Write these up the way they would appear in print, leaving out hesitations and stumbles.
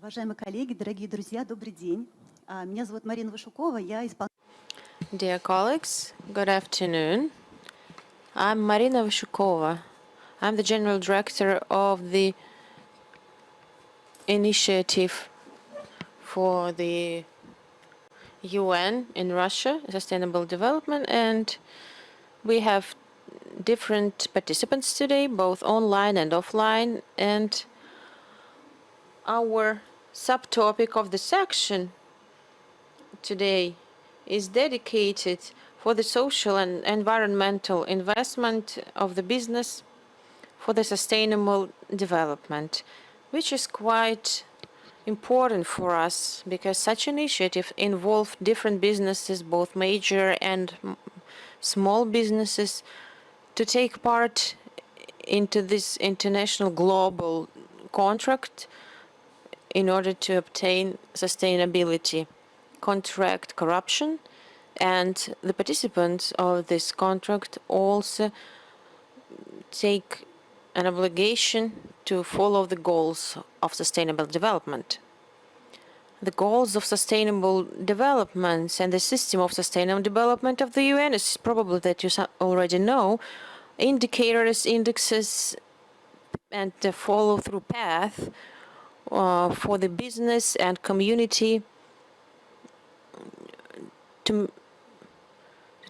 Уважаемые коллеги, дорогие друзья, добрый день. Меня зовут Марина Вышукова, я Dear colleagues, good afternoon. I'm Marina Vyshukova. I'm the General Director of the Initiative for the UN in Russia, Sustainable Development, and we have different participants today, both online and offline, and our subtopic of the section today is dedicated for the social and environmental investment of the business for the sustainable development, which is quite important for us because such initiative involve different businesses, both major and small businesses, to take part into this international global contract in order to obtain sustainability, contract corruption, and the participants of this contract also take an obligation to follow the goals of sustainable development. The goals of sustainable development and the system of sustainable development of the UN is probably that you already know, indicators, indexes, and the follow-through path for the business and community to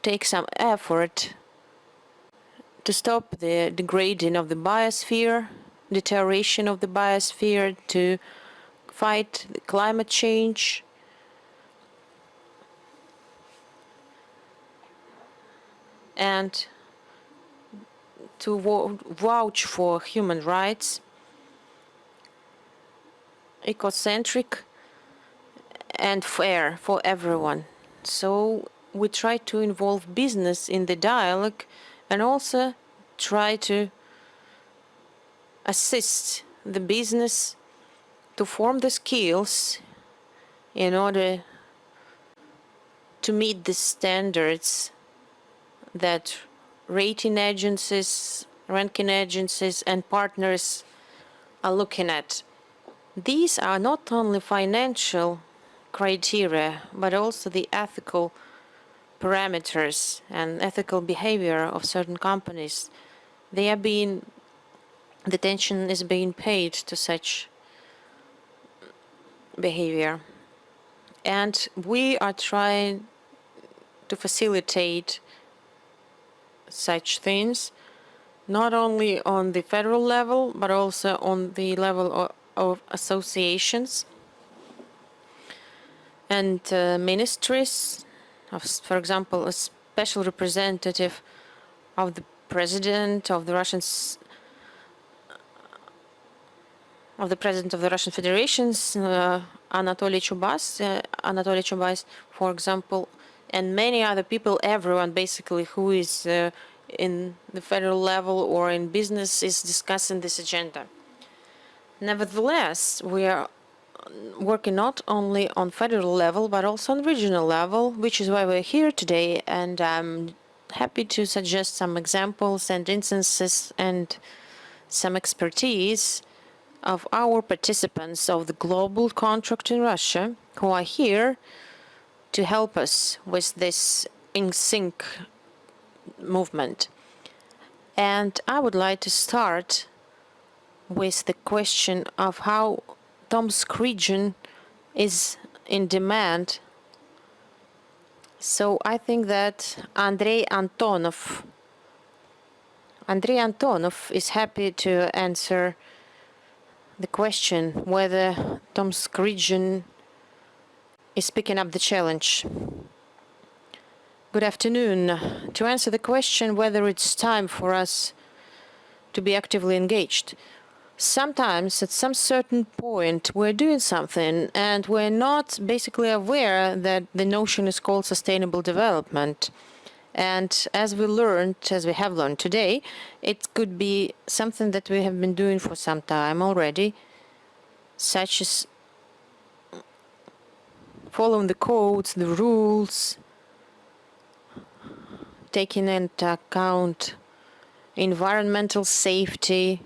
take some effort to stop the degrading of the biosphere, deterioration of the biosphere, to fight climate change, and to vouch for human rights, ecocentric and fair for everyone. So we try to involve business in the dialogue and also try to assist the business to form the skills in order to meet the standards that rating agencies, ranking agencies, and partners are looking at. These are not only financial criteria, but also the ethical parameters and ethical behavior of certain companies. The attention is being paid to such behavior. And we are trying to facilitate such things, not only on the federal level, but also on the level of associations and ministries. For example, a special representative of the president of the President of the Russian Federation, Anatoly Chubais, for example, and many other people, everyone basically who is in the federal level or in business is discussing this agenda. Nevertheless, we are working not only on federal level, but also on regional level, which is why we're here today, and I'm happy to suggest some examples and instances and some expertise of our participants of the global contract in Russia who are here to help us with this in sync movement. And I would like to start with the question of how Tomsk region is in demand. So I think that Andrei Antonov is happy to answer the question whether Tomsk region is picking up the challenge. Good afternoon. To answer the question whether it's time for us to be actively engaged, sometimes at some certain point we're doing something and we're not basically aware that the notion is called sustainable development. And as we have learned today, it could be something that we have been doing for some time already, such as following the codes, the rules, taking into account environmental safety,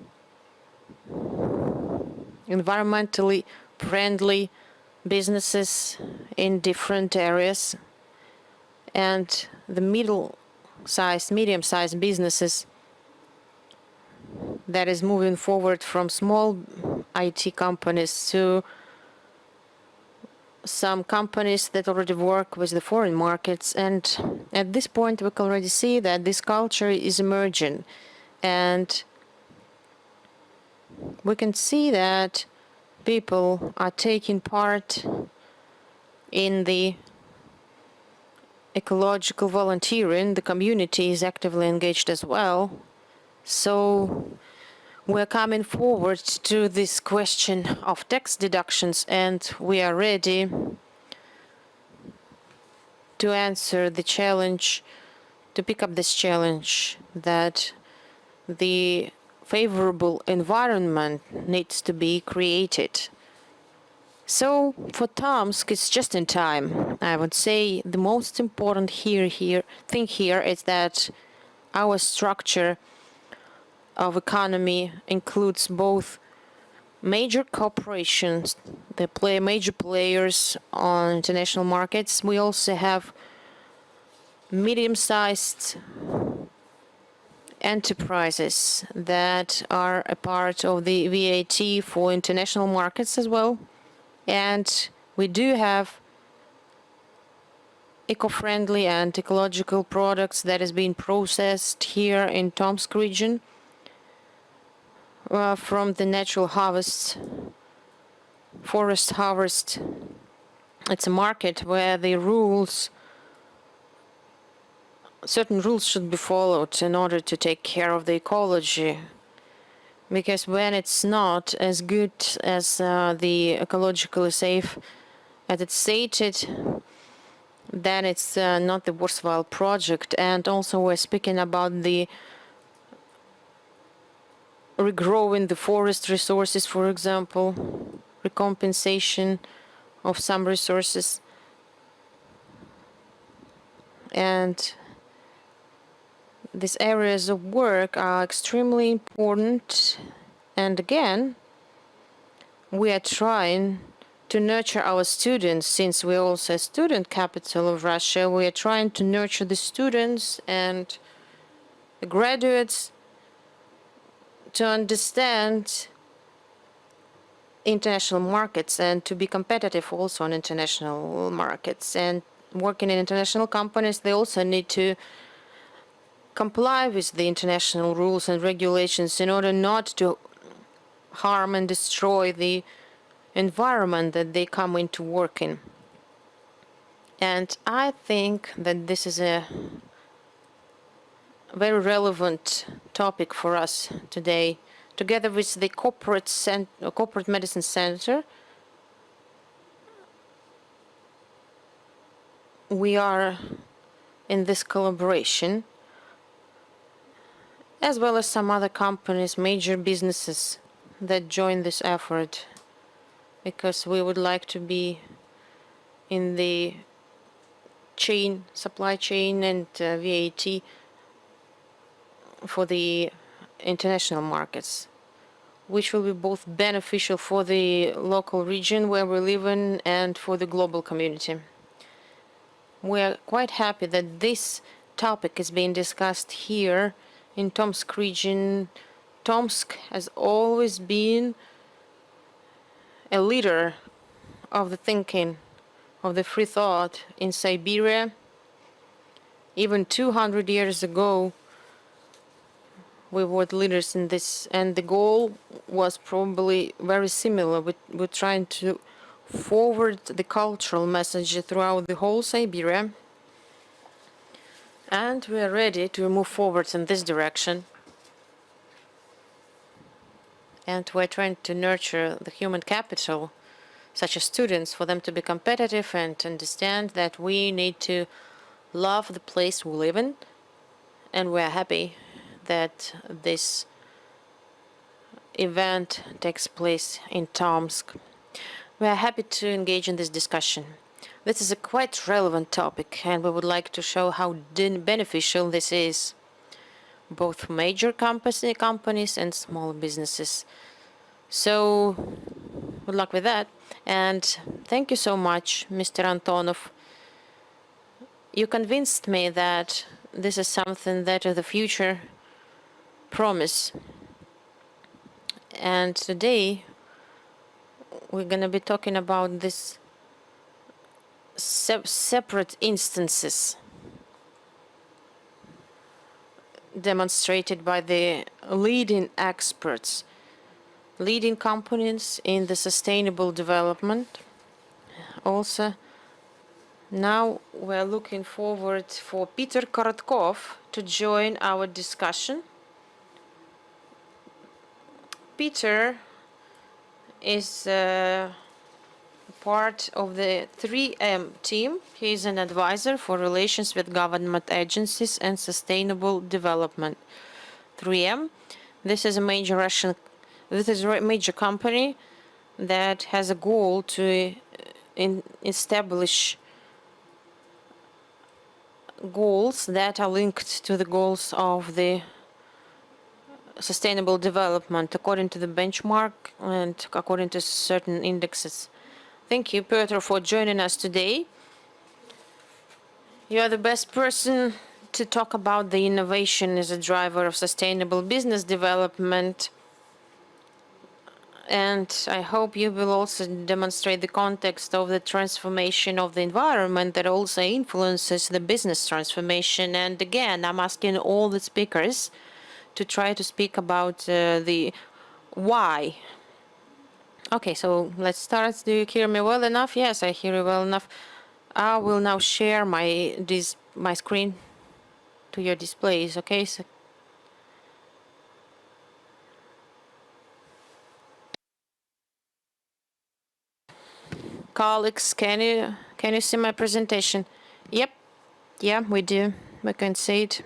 environmentally eco-friendly businesses in different areas, and the medium-sized businesses that is moving forward from small IT companies to some companies that already work with the foreign markets. And at this point, we can already see that this culture is emerging. And we can see that people are taking part in the ecological volunteering. The community is actively engaged as well. So we're coming forward to this question of tax deductions, and we are ready to answer the challenge, to pick up this challenge that the favorable environment needs to be created. So for Tomsk, it's just in time. I would say the most important thing here is that our structure of economy includes both major corporations that play major players on international markets. We also have medium-sized enterprises that are a part of the VAT for international markets as well. And we do have eco-friendly and ecological products that is being processed here in Tomsk region from the natural harvest, forest harvest. It's a market where the certain rules should be followed in order to take care of the ecology. Because when it's not as good as the ecologically safe as it's stated, then it's not the worthwhile project. And also we're speaking about the regrowing the forest resources, for example, recompensation of some resources. And these areas of work are extremely important. And again, we are trying to nurture our students, since we're also a student capital of Russia. We are trying to nurture the students and the graduates to understand international markets and to be competitive also on international markets. And working in international companies, they also need to comply with the international rules and regulations in order not to harm and destroy the environment that they come into work in. And I think that this is a very relevant topic for us today. Together with the Corporate Medicine Center, we are in this collaboration, as well as some other companies, major businesses that join this effort, because we would like to be in the supply chain and VAT for the international markets, which will be both beneficial for the local region where we live in and for the global community. We are quite happy that this topic is being discussed here in Tomsk region. Tomsk has always been a leader of the thinking, of the free thought in Siberia. Even 200 years ago, we were leaders in this, and the goal was probably very similar. We're trying to forward the cultural message throughout the whole Siberia, and we are ready to move forward in this direction. And we're trying to nurture the human capital, such as students, for them to be competitive and understand that we need to love the place we live in. And we're happy that this event takes place in Tomsk. We are happy to engage in this discussion. This is a quite relevant topic, and we would like to show how beneficial this is, both for major companies and small businesses. So, good luck with that. And thank you so much, Mr. Antonov. You convinced me that this is something that the future promise. And today we're going to be talking about this separate instances demonstrated by the leading experts, leading companies in the sustainable development. Also, now we're looking forward for Peter Kardkov to join our discussion. Peter is part of the 3M team. He is an advisor for relations with government agencies and sustainable development. 3M, this is a major major company that has a goal to establish goals that are linked to the goals of the sustainable development according to the benchmark and according to certain indexes. Thank you, Peter, for joining us today. You are the best person to talk about the innovation as a driver of sustainable business development. And I hope you will also demonstrate the context of the transformation of the environment that also influences the business transformation. And again, I'm asking all the speakers to try to speak about the why. Okay, so let's start. Do you hear me well enough? Yes, I hear you well enough. I will now share my screen to your displays. Okay, so colleagues, can you see my presentation? Yep, yeah, we do. We can see it.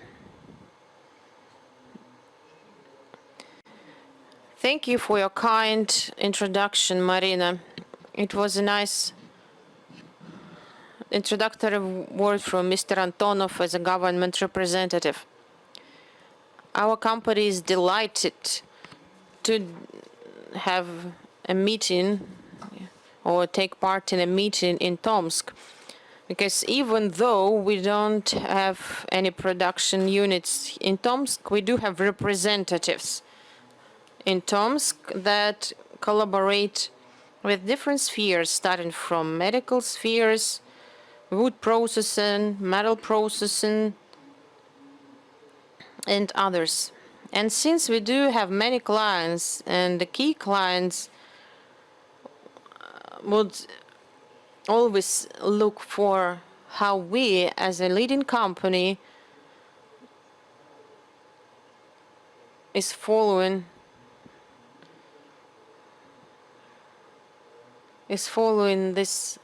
Thank you for your kind introduction, Marina. It was a nice introductory word from Mr. Antonov as a government representative. Our company is delighted to have a meeting or take part in a meeting in Tomsk, because even though we don't have any production units in Tomsk, we do have representatives in Tomsk that collaborate with different spheres, starting from medical spheres, wood processing, metal processing, and others. And since we do have many clients, and the key clients would always look for how we, as a leading company, is following this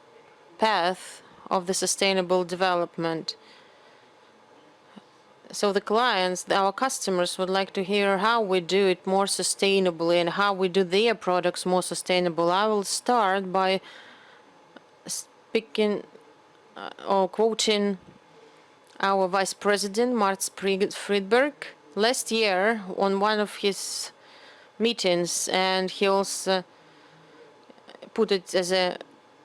path of the sustainable development. So the clients, our customers, would like to hear how we do it more sustainably and how we do their products more sustainable. I will start by speaking or quoting our Vice President, Mart Friedberg, last year on one of his meetings, and he also put it as a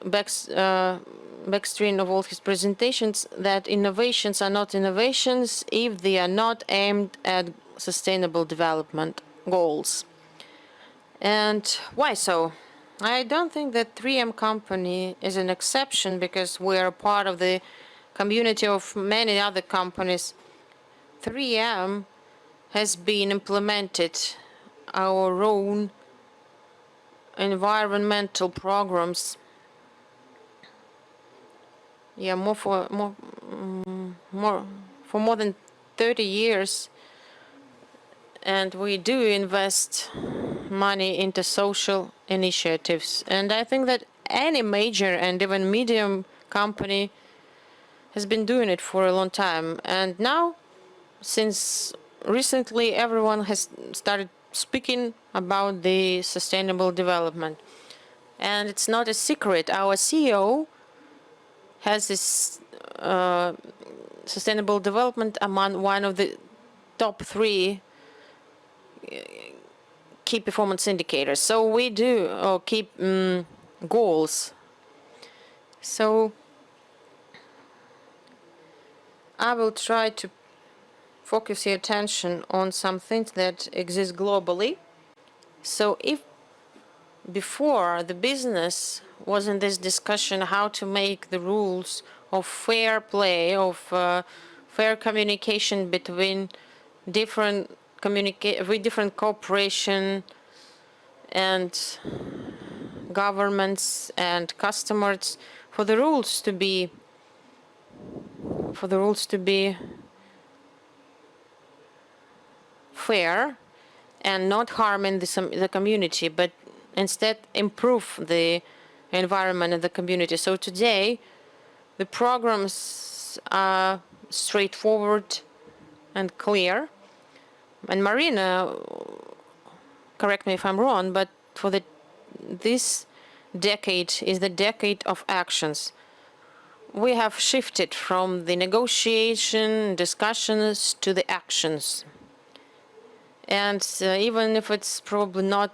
backstream of all his presentations, that innovations are not innovations if they are not aimed at sustainable development goals. And why so? I don't think that 3M company is an exception, because we are part of the community of many other companies. 3M has been implemented our own environmental programs. Yeah, for more than 30 years, and we do invest money into social initiatives. And I think that any major and even medium company has been doing it for a long time. And now, since recently, everyone has started speaking about the sustainable development. And it's not a secret. Our CEO has this sustainable development among one of the top 3 key performance indicators. So we do keep goals. So I will try to focus your attention on some things that exist globally. So if before the business was in this discussion how to make the rules of fair play, of fair communication between different different cooperation and governments and customers, for the rules to be fair and not harming the community, but instead improve the environment and the community. So today, the programs are straightforward and clear. And Marina, correct me if I'm wrong, but for this decade is the decade of actions. We have shifted from the negotiation, discussions to the actions. And even if it's probably not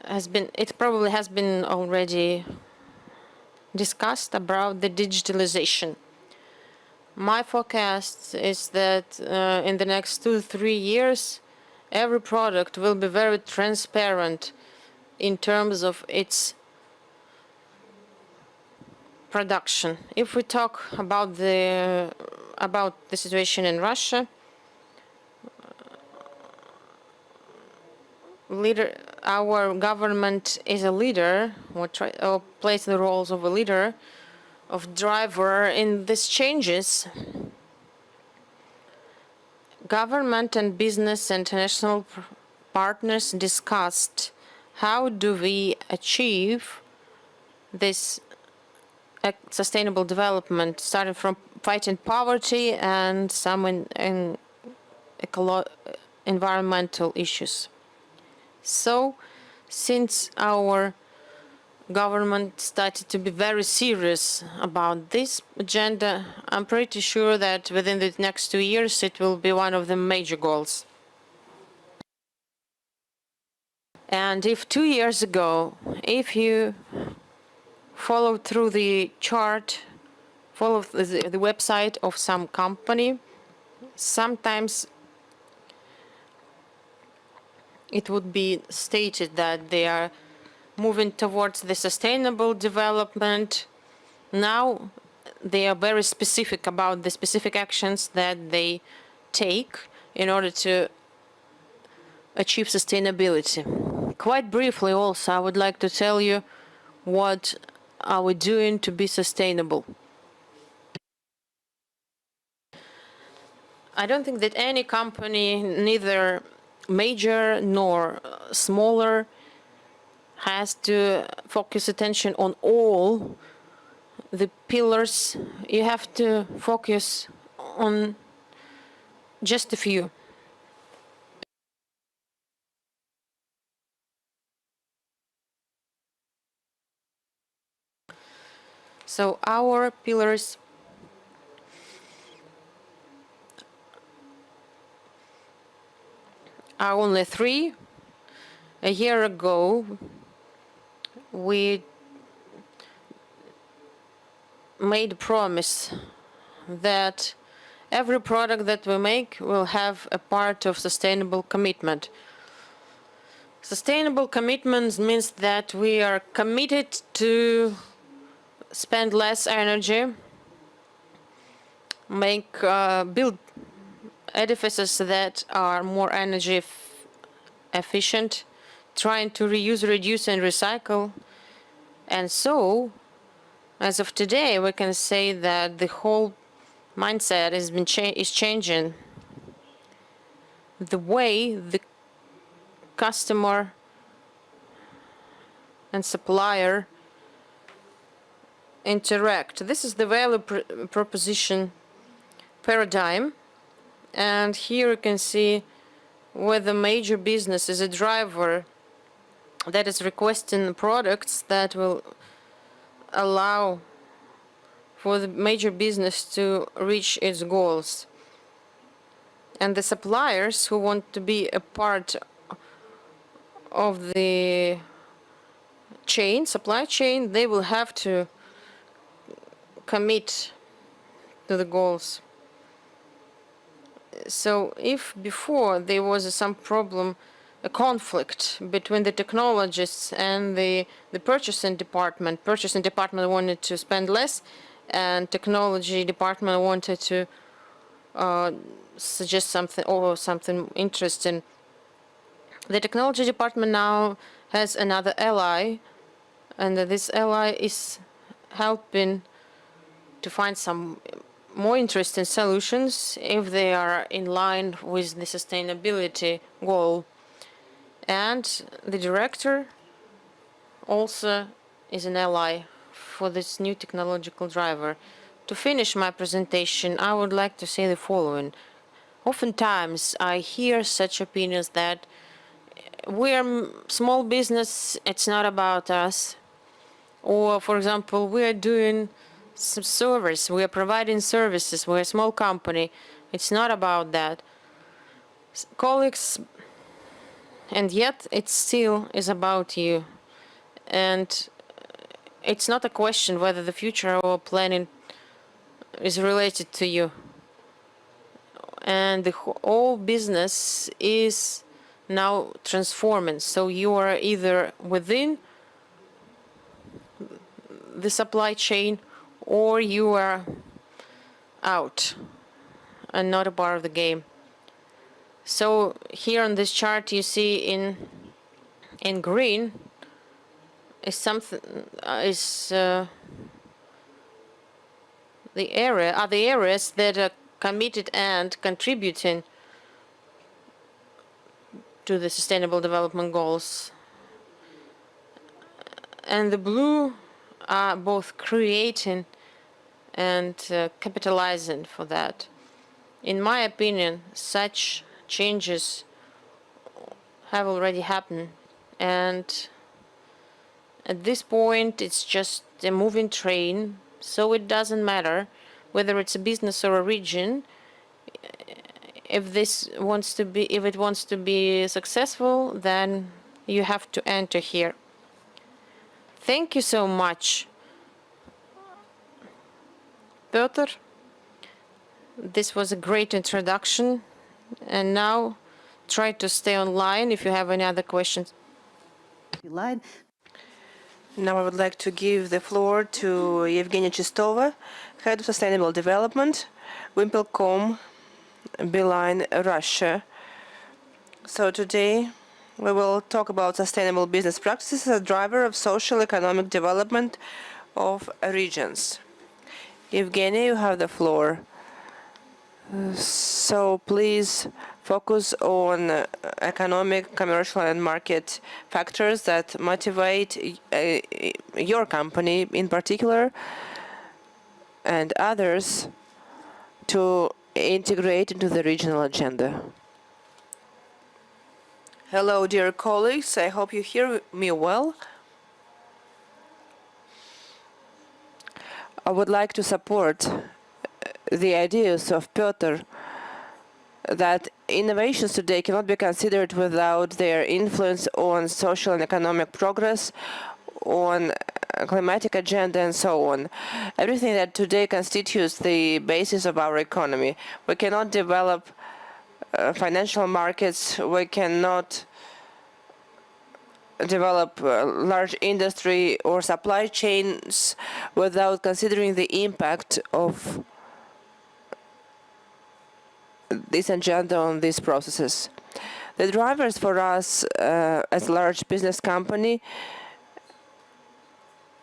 it probably has been already discussed about the digitalization. My forecast is that in the next 2-3 years, every product will be very transparent in terms of its production. If we talk about the situation in Russia, our government is a leader, or plays the roles of a leader, of driver in these changes. Government and business international partners discussed how do we achieve this sustainable development, starting from fighting poverty and some in environmental issues. So, since our government started to be very serious about this agenda, I'm pretty sure that within the next 2 years it will be one of the major goals. And if 2 years ago, if you follow through the chart, follow the website of some company, sometimes it would be stated that they are moving towards the sustainable development. Now they are very specific about the specific actions that they take in order to achieve sustainability. Quite briefly also, I would like to tell you what are we doing to be sustainable. I don't think that any company, neither major nor smaller, has to focus attention on all the pillars. You have to focus on just a few. So our pillars are only 3. A year ago, we made a promise that every product that we make will have a part of sustainable commitment. Sustainable commitments means that we are committed to spend less energy, build edifices that are more energy efficient, trying to reuse, reduce, and recycle. And so, as of today, we can say that the whole mindset is changing. The way the customer and supplier interact. This is the value proposition paradigm. And here you can see where the major business is a driver that is requesting products that will allow for the major business to reach its goals. And the suppliers who want to be a part of the supply chain, they will have to commit to the goals. So if before there was some problem, a conflict between the technologists and the purchasing department wanted to spend less, and technology department wanted to suggest something interesting. The technology department now has another ally, and this ally is helping to find some more interesting solutions if they are in line with the sustainability goal. And the director also is an ally for this new technological driver. To finish my presentation, I would like to say the following. Oftentimes, I hear such opinions that we're small business, it's not about us. Or, for example, we are doing some service, we are providing services, we're a small company. It's not about that. Colleagues, and yet it still is about you. And it's not a question whether the future or planning is related to you. And the whole business is now transforming. So you are either within the supply chain or you are out and not a part of the game. So here on this chart you see in green is something the areas that are committed and contributing to the Sustainable Development Goals. And the blue are both creating and capitalizing for that. In my opinion, such changes have already happened, and at this point it's just a moving train, so it doesn't matter whether it's a business or a region. If it wants to be successful, then you have to enter here. Thank you so much, Piotr. This was a great introduction, and now try to stay online if you have any other questions. Now I would like to give the floor to Evgenia Chistova, Head of Sustainable Development, Wimpelcom, Beeline, Russia. So today we will talk about sustainable business practices as a driver of social economic development of regions. Evgenia, you have the floor. So please focus on economic, commercial, and market factors that motivate your company in particular and others to integrate into the regional agenda. Hello, dear colleagues. I hope you hear me well. I would like to support the ideas of Piotr that innovations today cannot be considered without their influence on social and economic progress, on climatic agenda, and so on. Everything that today constitutes the basis of our economy. We cannot develop financial markets, we cannot develop large industry or supply chains without considering the impact of this agenda on these processes. The drivers for us as a large business company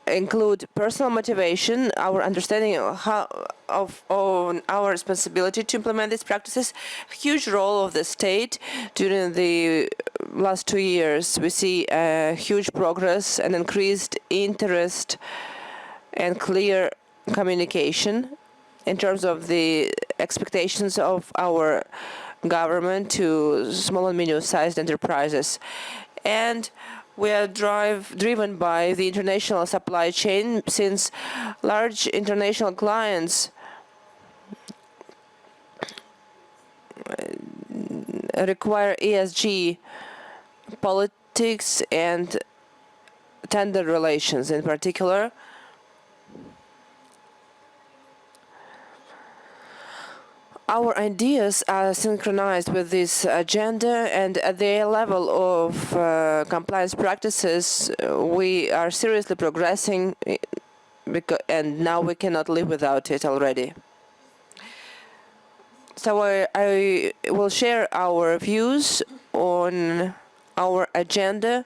include personal motivation, our understanding of our responsibility to implement these practices, huge role of the state. During the last 2 years, we see huge progress and increased interest and clear communication in terms of the expectations of our government to small and medium-sized enterprises. And we are driven by the international supply chain, since large international clients require ESG politics and tender relations in particular. Our ideas are synchronized with this agenda, and at the level of compliance practices, we are seriously progressing, and now we cannot live without it already. So I will share our views on our agenda.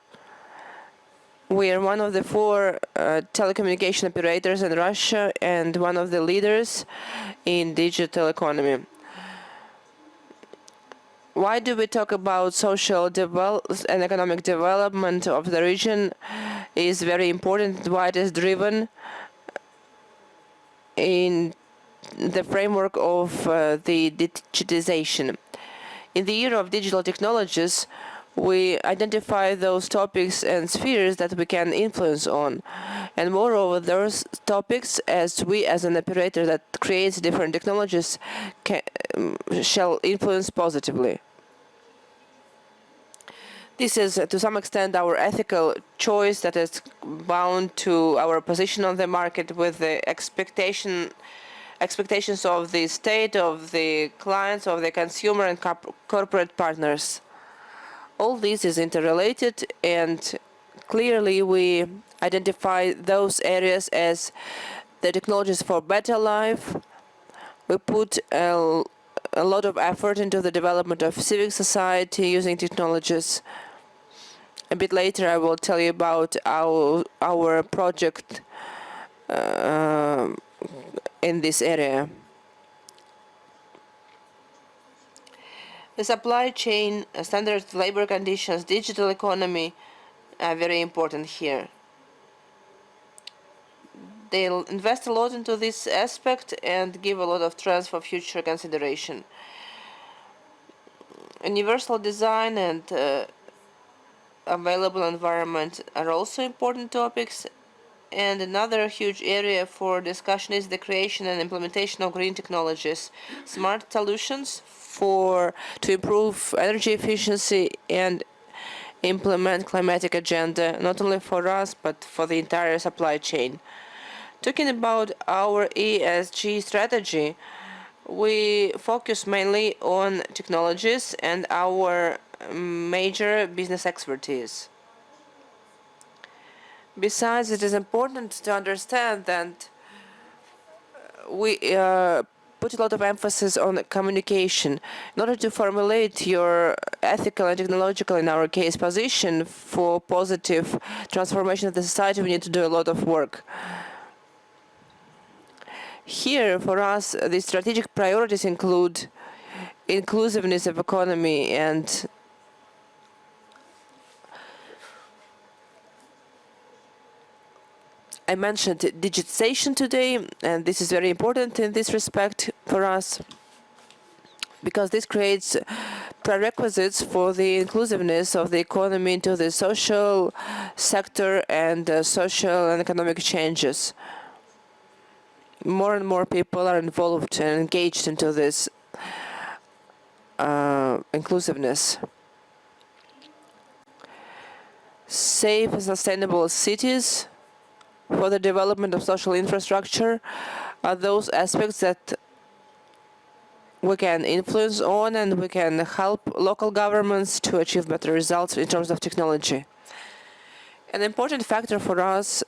We are one of the 4 telecommunication operators in Russia and one of the leaders in digital economy. Why do we talk about social and economic development of the region is very important, why it is driven in the framework of the digitization. In the era of digital technologies, we identify those topics and spheres that we can influence on. And moreover, those topics, as we as an operator that creates different technologies, shall influence positively. This is, to some extent, our ethical choice that is bound to our position on the market with the expectations of the state, of the clients, of the consumer and corporate partners. All this is interrelated, and clearly we identify those areas as the technologies for better life. We put a lot of effort into the development of civic society using technologies. A bit later I will tell you about our project in this area. The supply chain, standard labor conditions, digital economy are very important here. They'll invest a lot into this aspect and give a lot of trust for future consideration. Universal design and available environment are also important topics. And another huge area for discussion is the creation and implementation of green technologies, smart solutions to improve energy efficiency and implement climatic agenda, not only for us, but for the entire supply chain. Talking about our ESG strategy, we focus mainly on technologies and our major business expertise. Besides, it is important to understand that we put a lot of emphasis on communication. In order to formulate your ethical and technological, in our case, position for positive transformation of the society, we need to do a lot of work. Here, for us, the strategic priorities include inclusiveness of economy and I mentioned digitization today, and this is very important in this respect for us, because this creates prerequisites for the inclusiveness of the economy into the social sector and social and economic changes. More and more people are involved and engaged into this inclusiveness. Safe and sustainable cities for the development of social infrastructure are those aspects that we can influence on, and we can help local governments to achieve better results in terms of technology. An important factor for us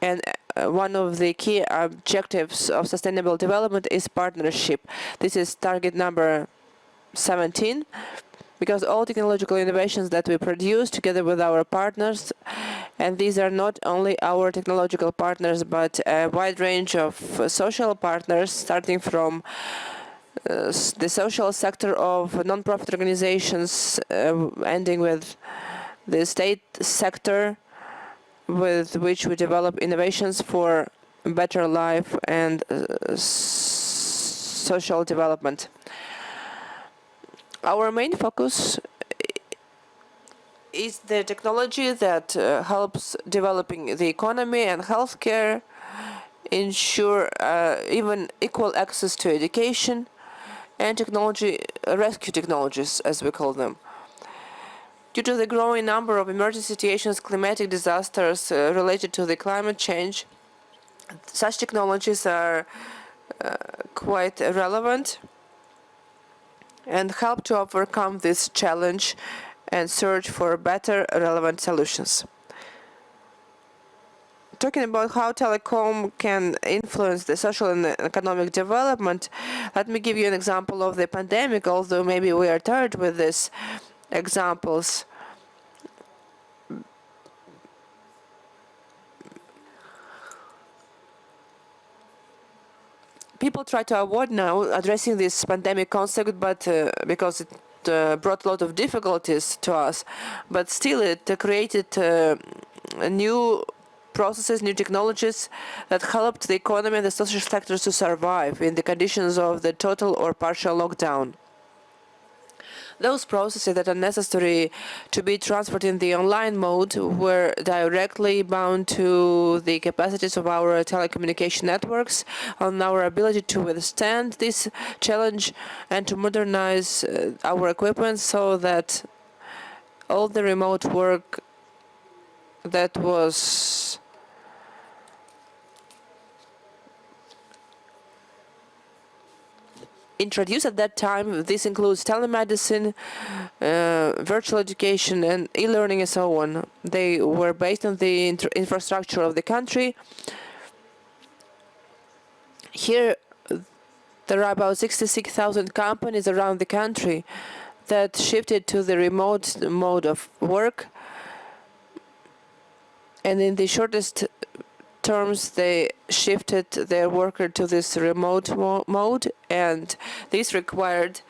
and one of the key objectives of sustainable development is partnership. This is target number 17. Because all technological innovations that we produce together with our partners, and these are not only our technological partners, but a wide range of social partners, starting from the social sector of non-profit organizations, ending with the state sector, with which we develop innovations for better life and social development. Our main focus is the technology that helps developing the economy and healthcare, ensure even equal access to education, and rescue technologies, as we call them. Due to the growing number of emergency situations, climatic disasters related to the climate change, such technologies are quite relevant and help to overcome this challenge and search for better relevant solutions. Talking about how telecom can influence the social and economic development, let me give you an example of the pandemic, although maybe we are tired with these examples. People try to avoid now addressing this pandemic concept, but because it brought a lot of difficulties to us, but still it created new processes, new technologies that helped the economy and the social sectors to survive in the conditions of the total or partial lockdown. Those processes that are necessary to be transferred in the online mode were directly bound to the capacities of our telecommunication networks, on our ability to withstand this challenge and to modernize our equipment so that all the remote work that was introduced at that time. This includes telemedicine, virtual education, and e-learning and so on. They were based on the infrastructure of the country. Here, there are about 66,000 companies around the country that shifted to the remote mode of work. And in the shortest terms, they shifted their worker to this remote mode, and this required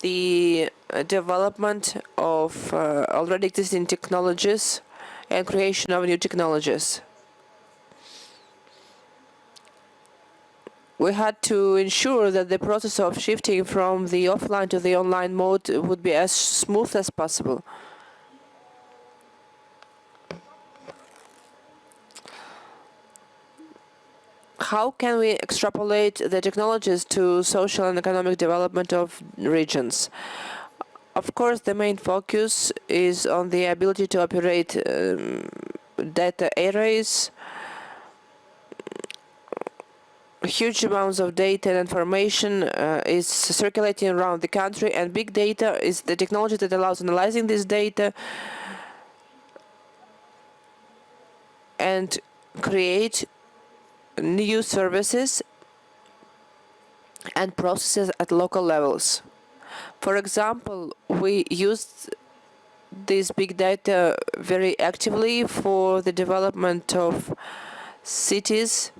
the development of already existing technologies and creation of new technologies. We had to ensure that the process of shifting from the offline to the online mode would be as smooth as possible. How can we extrapolate the technologies to social and economic development of regions? Of course, the main focus is on the ability to operate data arrays. Huge amounts of data and information is circulating around the country, and big data is the technology that allows analyzing this data and create new services and processes at local levels. For example, we used this big data very actively for the development of cities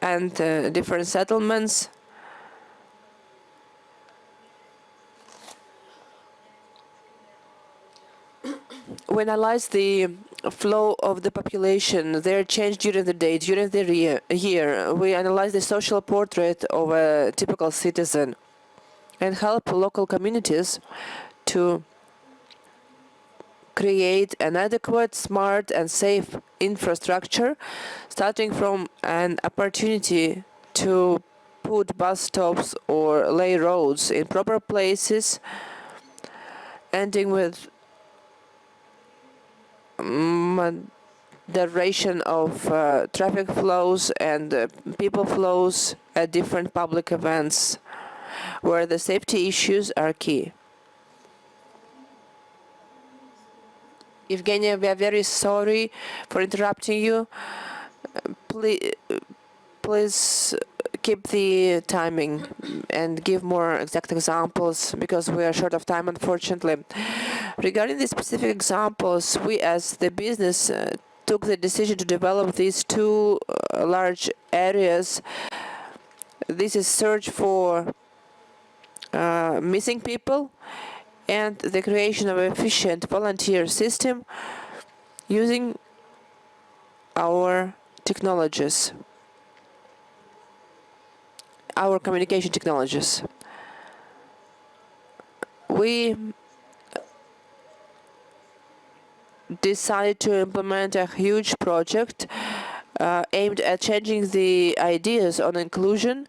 and different settlements. We analyze the flow of the population, their change during the day, during the year. We analyze the social portrait of a typical citizen and help local communities to create an adequate, smart, and safe infrastructure, starting from an opportunity to put bus stops or lay roads in proper places, ending with moderation of traffic flows and people flows at different public events, where the safety issues are key. Evgenia, we are very sorry for interrupting you. Please keep the timing and give more exact examples, because we are short of time, unfortunately. Regarding the specific examples, we as the business took the decision to develop these two large areas. This is search for missing people and the creation of an efficient volunteer system using our technologies, our communication technologies. We decided to implement a huge project aimed at changing the ideas on inclusion,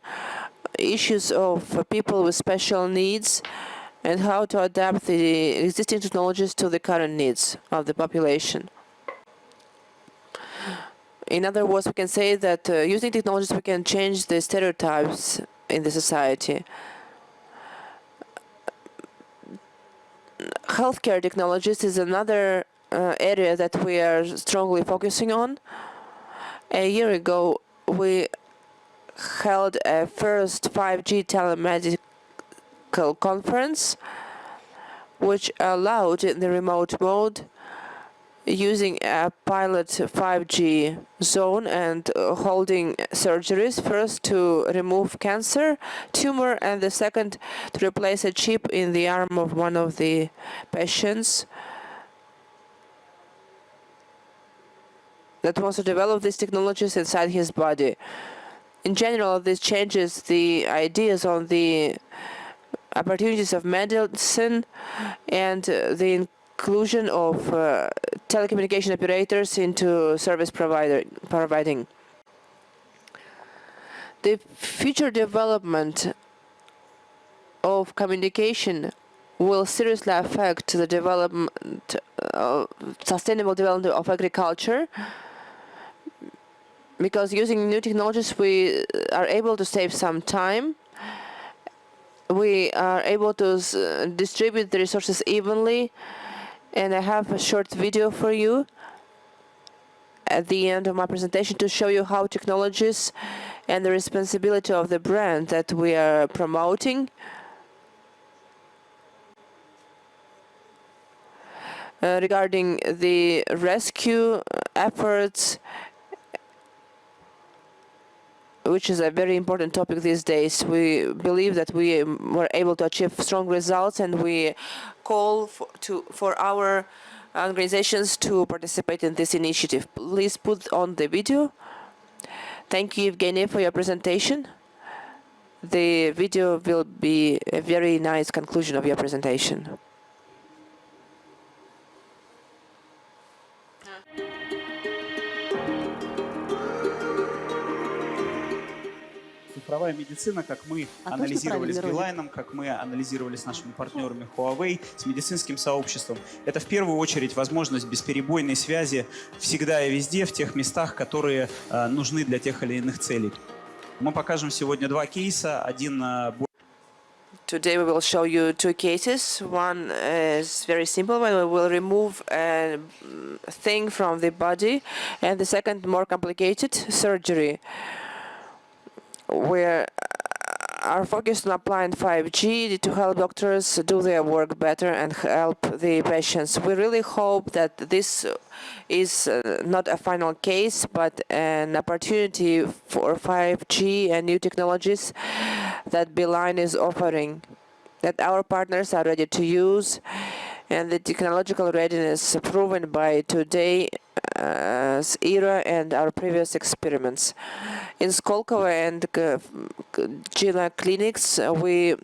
issues of people with special needs, and how to adapt the existing technologies to the current needs of the population. In other words, we can say that using technologies we can change the stereotypes in the society. Healthcare technologies is another area that we are strongly focusing on. A year ago, we held a first 5G telemedical conference, which allowed in the remote mode using a pilot 5G zone and holding surgeries, first to remove cancer tumor and the second to replace a chip in the arm of one of the patients that wants to develop these technologies inside his body. In general, this changes the ideas on the opportunities of medicine and the inclusion of telecommunication operators into service providing. The future development of communication will seriously affect the development sustainable development of agriculture, because using new technologies we are able to save some time. We are able to distribute the resources evenly. And I have a short video for you at the end of my presentation to show you how technologies and the responsibility of the brand that we are promoting regarding the rescue efforts, which is a very important topic these days. We believe that we were able to achieve strong results, and we call for our organizations to participate in this initiative. Please put on the video. Thank you, Evgeny, for your presentation. The video will be a very nice conclusion of your presentation. Цифровая медицина, как мы анализировали с Билайном, как мы анализировали с нашими партнерами Huawei, с медицинским сообществом, это в первую очередь возможность бесперебойной связи всегда и везде, в тех местах, которые нужны для тех или иных целей. Мы покажем сегодня два кейса. Один Today we will show you two cases. One is very simple, when we will remove a thing from the body, and the second more complicated, surgery. We are focused on applying 5G to help doctors do their work better and help the patients. We really hope that this is not a final case, but an opportunity for 5G and new technologies that Beeline is offering, that our partners are ready to use, and the technological readiness proven by today's era and our previous experiments. In Skolkovo and Gila clinics, we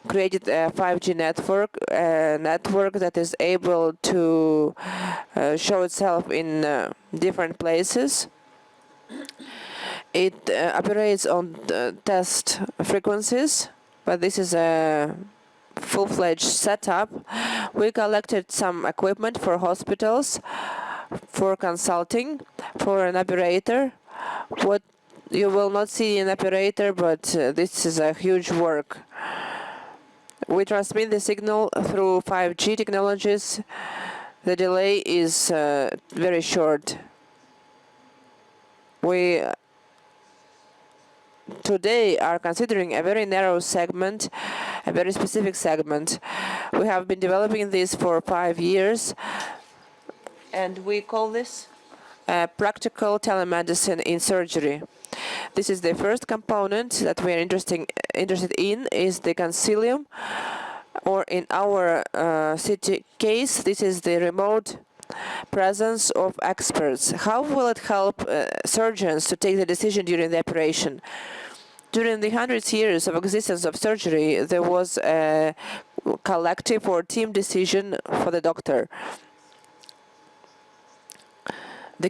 created a 5G network, a network that is able to show itself in different places. It operates on test frequencies, but this is a full-fledged setup. We collected some equipment for hospitals, for consulting, for an operator. What you will not see an operator, but this is a huge work. We transmit the signal through 5G technologies. The delay is very short. We today are considering a very narrow segment, a very specific segment. We have been developing this for 5 years, and we call this practical telemedicine in surgery. This is the first component that we are interested in, is the concilium, or in our case, this is the remote presence of experts. How will it help surgeons to take the decision during the operation? During the hundreds years of existence of surgery, there was a collective or team decision for the doctor. The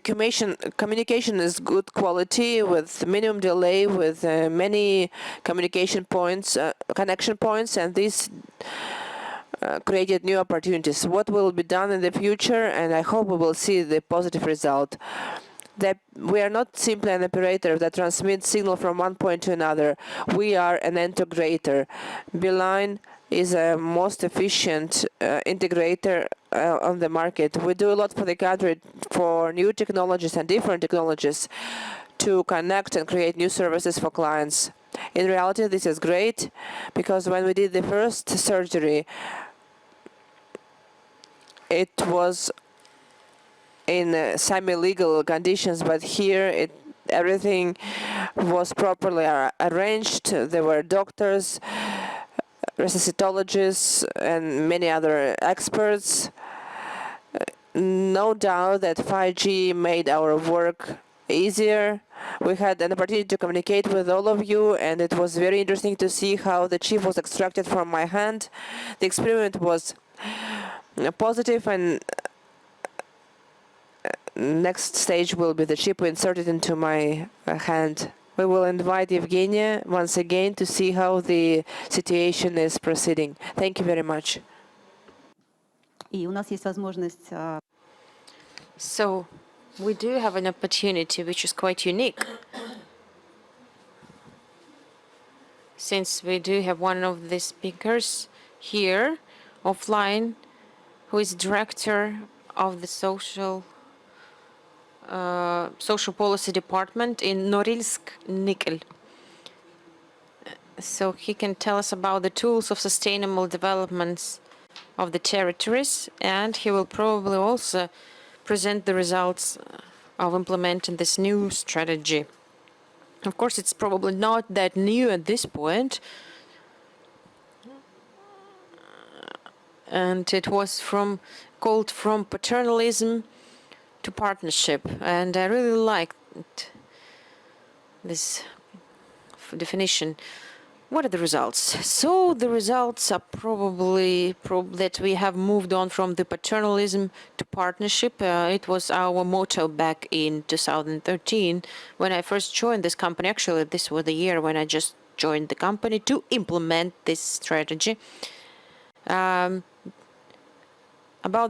communication is good quality with minimum delay, with many communication points, connection points, and this created new opportunities. What will be done in the future, and I hope we will see the positive result. That we are not simply an operator that transmits signal from one point to another. We are an integrator. Beeline is a most efficient integrator on the market. We do a lot for the country for new technologies and different technologies to connect and create new services for clients. In reality, this is great because when we did the first surgery, it was in semi-legal conditions, but here everything was properly arranged. There were doctors, resuscitologists, and many other experts. No doubt that 5G made our work easier. We had an opportunity to communicate with all of you, and it was very interesting to see how the chip was extracted from my hand. The experiment was positive, and next stage will be the chip inserted into my hand. We will invite Evgenia once again to see how the situation is proceeding. Thank you very much. И у нас есть возможность So we do have an opportunity which is quite unique, since we do have one of the speakers here offline who is director of the social policy department in Norilsk Nickel. So he can tell us about the tools of sustainable developments of the territories, and he will probably also present the results of implementing this new strategy. Of course, it's probably not that new at this point, and it was called from paternalism to partnership, and I really liked this definition. What are the results? So the results are probably that we have moved on from the paternalism to partnership. It was our motto back in 2013 when I first joined this company. Actually, this was the year when I just joined the company to implement this strategy. About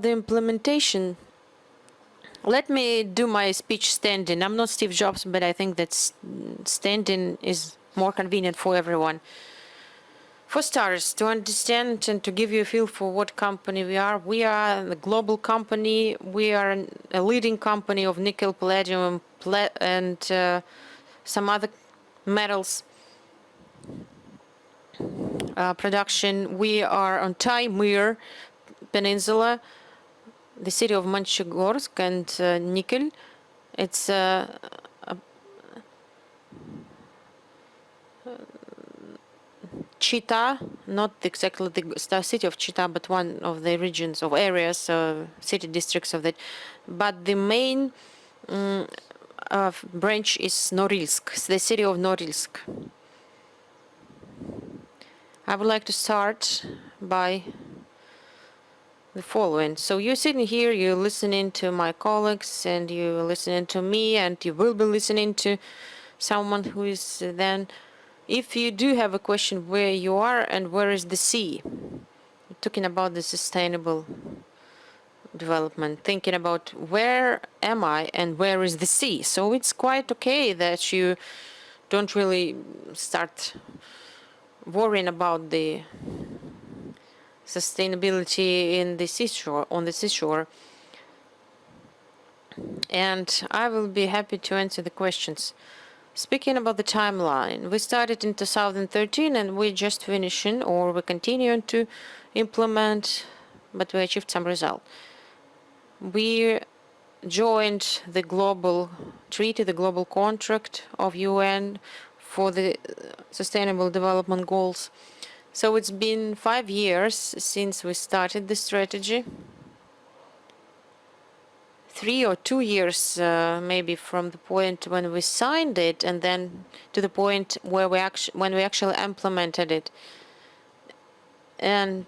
the implementation, let me do my speech standing. I'm not Steve Jobs, but I think that standing is more convenient for everyone. For starters, to understand and to give you a feel for what company we are a global company. We are a leading company of nickel, palladium, and some other metals production. We are on Taimyr Peninsula, the city of Monchegorsk, and nickel. It's Chita, not exactly the city of Chita, but one of the regions of areas, city districts of that. But the main branch is Norilsk, the city of Norilsk. I would like to start by the following. So you're sitting here, you're listening to my colleagues, and you're listening to me, and you will be listening to someone who is then. If you do have a question where you are and where is the sea, talking about the sustainable development, thinking about where am I and where is the sea. So it's quite okay that you don't really start worrying about the sustainability in the seashore, on the seashore. And I will be happy to answer the questions. Speaking about the timeline, we started in 2013 and we're just finishing, or we're continuing to implement, but we achieved some result. We joined the global treaty, the global contract of UN for the Sustainable Development Goals. So it's been 5 years since we started the strategy. 3 or 2 years maybe from the point when we signed it, and then to the point where when we actually implemented it. And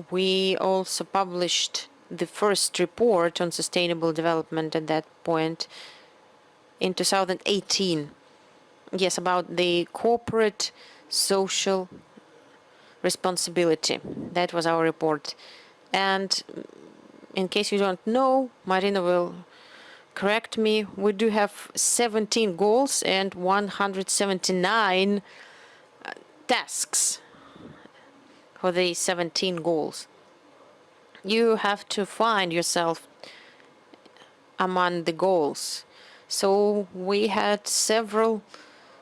we also published the first report on sustainable development at that point in 2018. Yes, about the corporate social responsibility. That was our report. And in case you don't know, Marina will correct me, we do have 17 goals and 179 tasks for the 17 goals. You have to find yourself among the goals. So we had several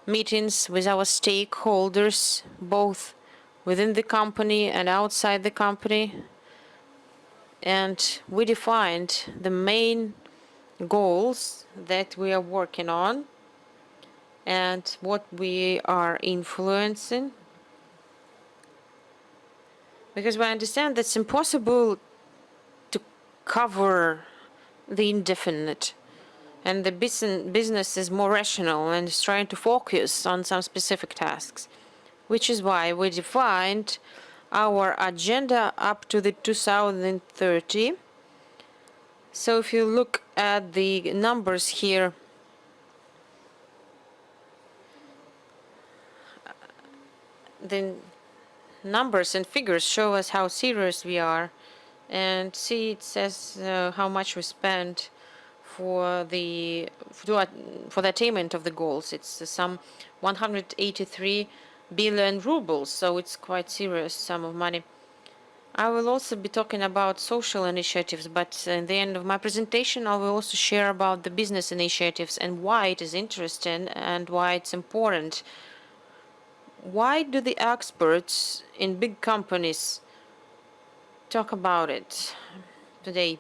meetings with our stakeholders, both within the company and outside the company. And we defined the main goals that we are working on and what we are influencing. Because we understand that it's impossible to cover the indefinite. And the business is more rational and is trying to focus on some specific tasks, which is why we defined our agenda up to the 2030. So if you look at the numbers here, the numbers and figures show us how serious we are. And see, it says how much we spent for the attainment of the goals. It's some 183 billion rubles, so it's quite serious sum of money. I will also be talking about social initiatives, but in the end of my presentation, I will also share about the business initiatives and why it is interesting and why it's important. Why do the experts in big companies talk about it today?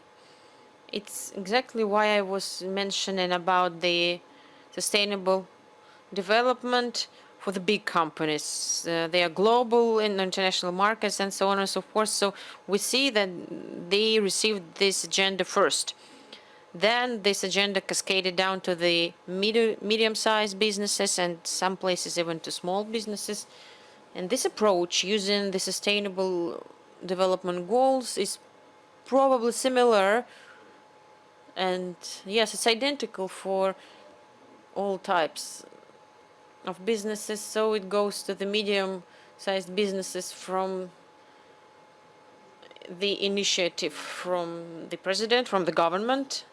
It's exactly why I was mentioning about the sustainable development for the big companies. They are global in international markets and so on and so forth. So we see that they received this agenda first. Then this agenda cascaded down to the medium-sized businesses and some places even to small businesses. And this approach using the sustainable development goals is probably similar. And yes, it's identical for all types of businesses. So it goes to the medium-sized businesses from the initiative from the president, from the government.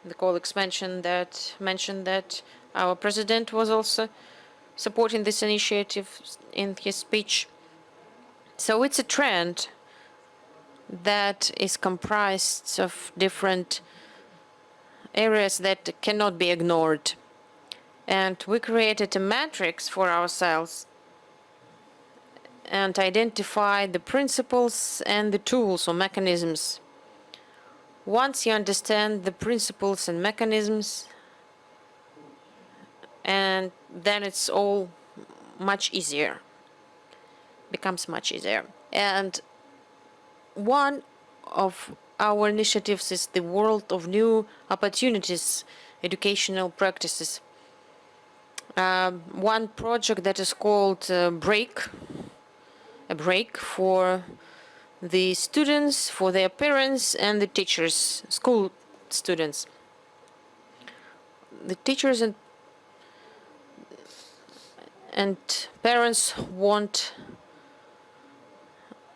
The colleagues mentioned that our president was also supporting this initiative in his speech. So it's a trend that is comprised of different areas that cannot be ignored. And we created a matrix for ourselves and identified the principles and the tools or mechanisms. Once you understand the principles and mechanisms, and then it's all much easier, becomes much easier. And one of our initiatives is the World of New Opportunities educational practices. One project that is called a break for the students, for their parents and the teachers, school students. The teachers and parents want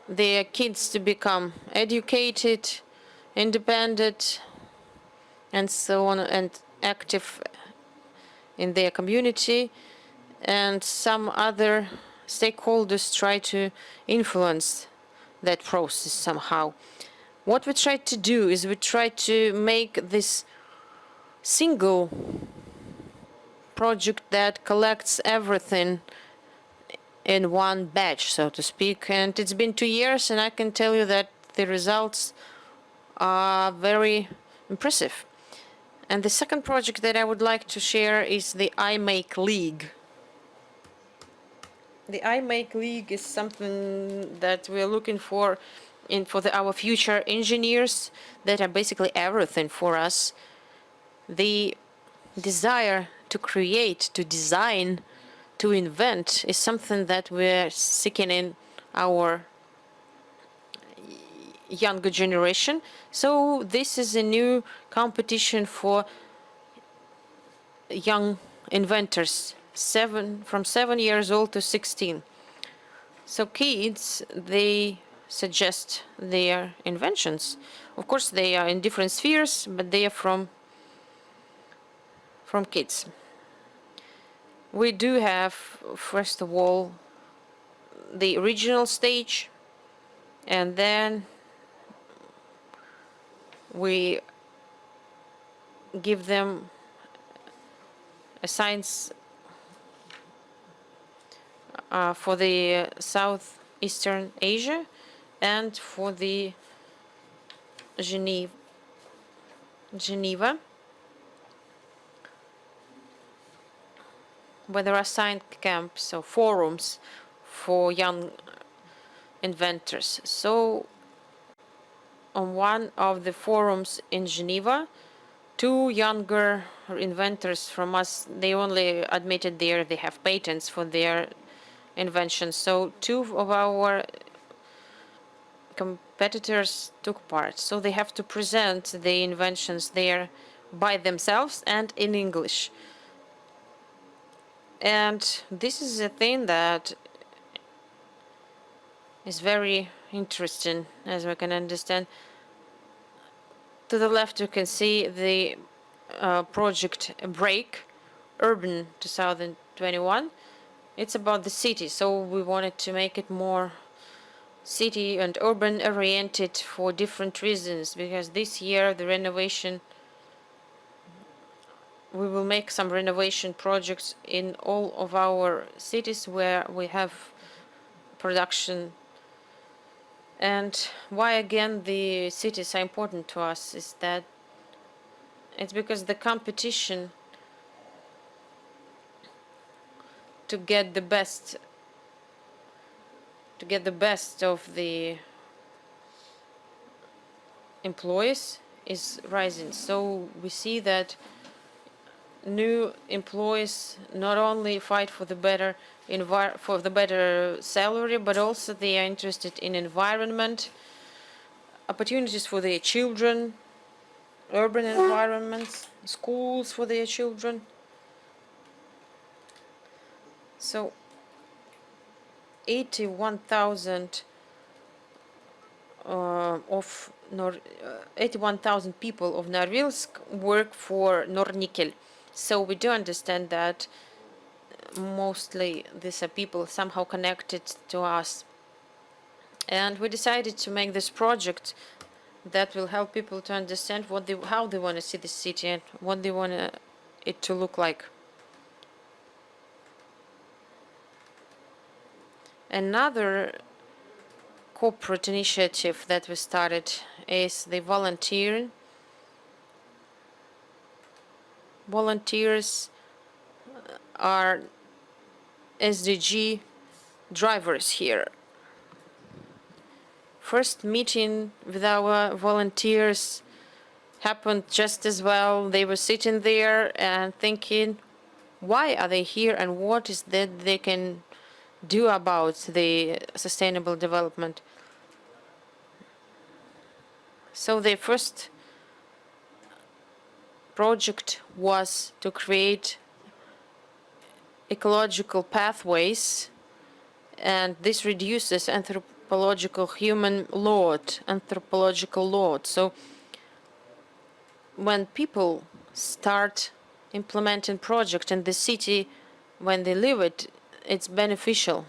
their kids to become educated, independent, and so on, and active in their community, and some other stakeholders try to influence that process somehow. What we try to do is we try to make this single project that collects everything in one batch, so to speak. And it's been 2 years, and I can tell you that the results are very impressive. And the second project that I would like to share is the iMake League. The iMake League is something that we're looking for our future engineers that are basically everything for us. The desire to create, to design, to invent is something that we're seeking in our younger generation. So this is a new competition for young inventors, from 7 years old to 16. So kids, they suggest their inventions. Of course, they are in different spheres, but they are from kids. We do have, first of all, the original stage, and then we give them a science for the Southeastern Asia and for the Geneva, where there are science camps or forums for young inventors. So on one of the forums in Geneva, two younger inventors from us, they only admitted there they have patents for their inventions. So two of our competitors took part. So they have to present the inventions there by themselves and in English. And this is a thing that is very interesting, as we can understand. To the left, you can see the project Break Urban 2021. It's about the city, so we wanted to make it more city and urban oriented for different reasons, because this year the renovation, we will make some renovation projects in all of our cities where we have production. And why again the cities are important to us is that it's because the competition to get the best of the employees is rising. So we see that new employees not only fight for the better salary, but also they are interested in environment, opportunities for their children, urban environments, schools for their children. So 81,000 81,000 people of Norilsk work for Nornickel. So we do understand that mostly these are people somehow connected to us. And we decided to make this project that will help people to understand how they want to see the city and what they want it to look like. Another corporate initiative that we started is the volunteering. Volunteers are SDG drivers here. First meeting with our volunteers happened just as well. They were sitting there and thinking, why are they here and what is that they can do about the sustainable development. So the first project was to create ecological pathways, and this reduces anthropological load. So when people start implementing project in the city, when they live it, it's beneficial.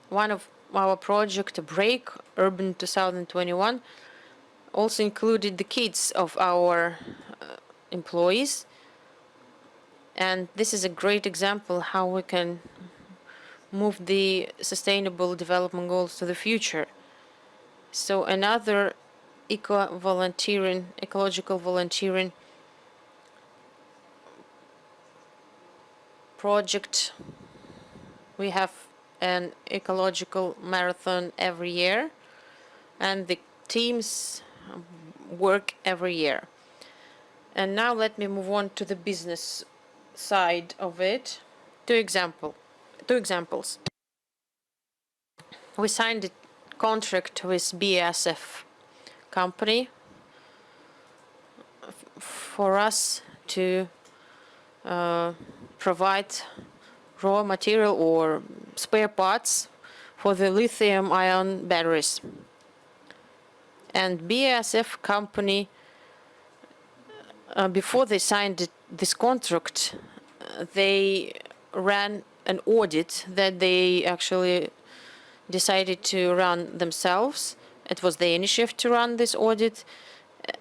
One of our project, Break Urban 2021, also included the kids of our employees. And this is a great example how we can move the sustainable development goals to the future. So another ecological volunteering project, we have an ecological marathon every year, and the teams work every year. And now let me move on to the business side of it. Two examples. We signed a contract with BASF company for us to provide raw material or spare parts for the lithium-ion batteries. And BASF company, before they signed this contract, they ran an audit that they actually decided to run themselves. It was their initiative to run this audit.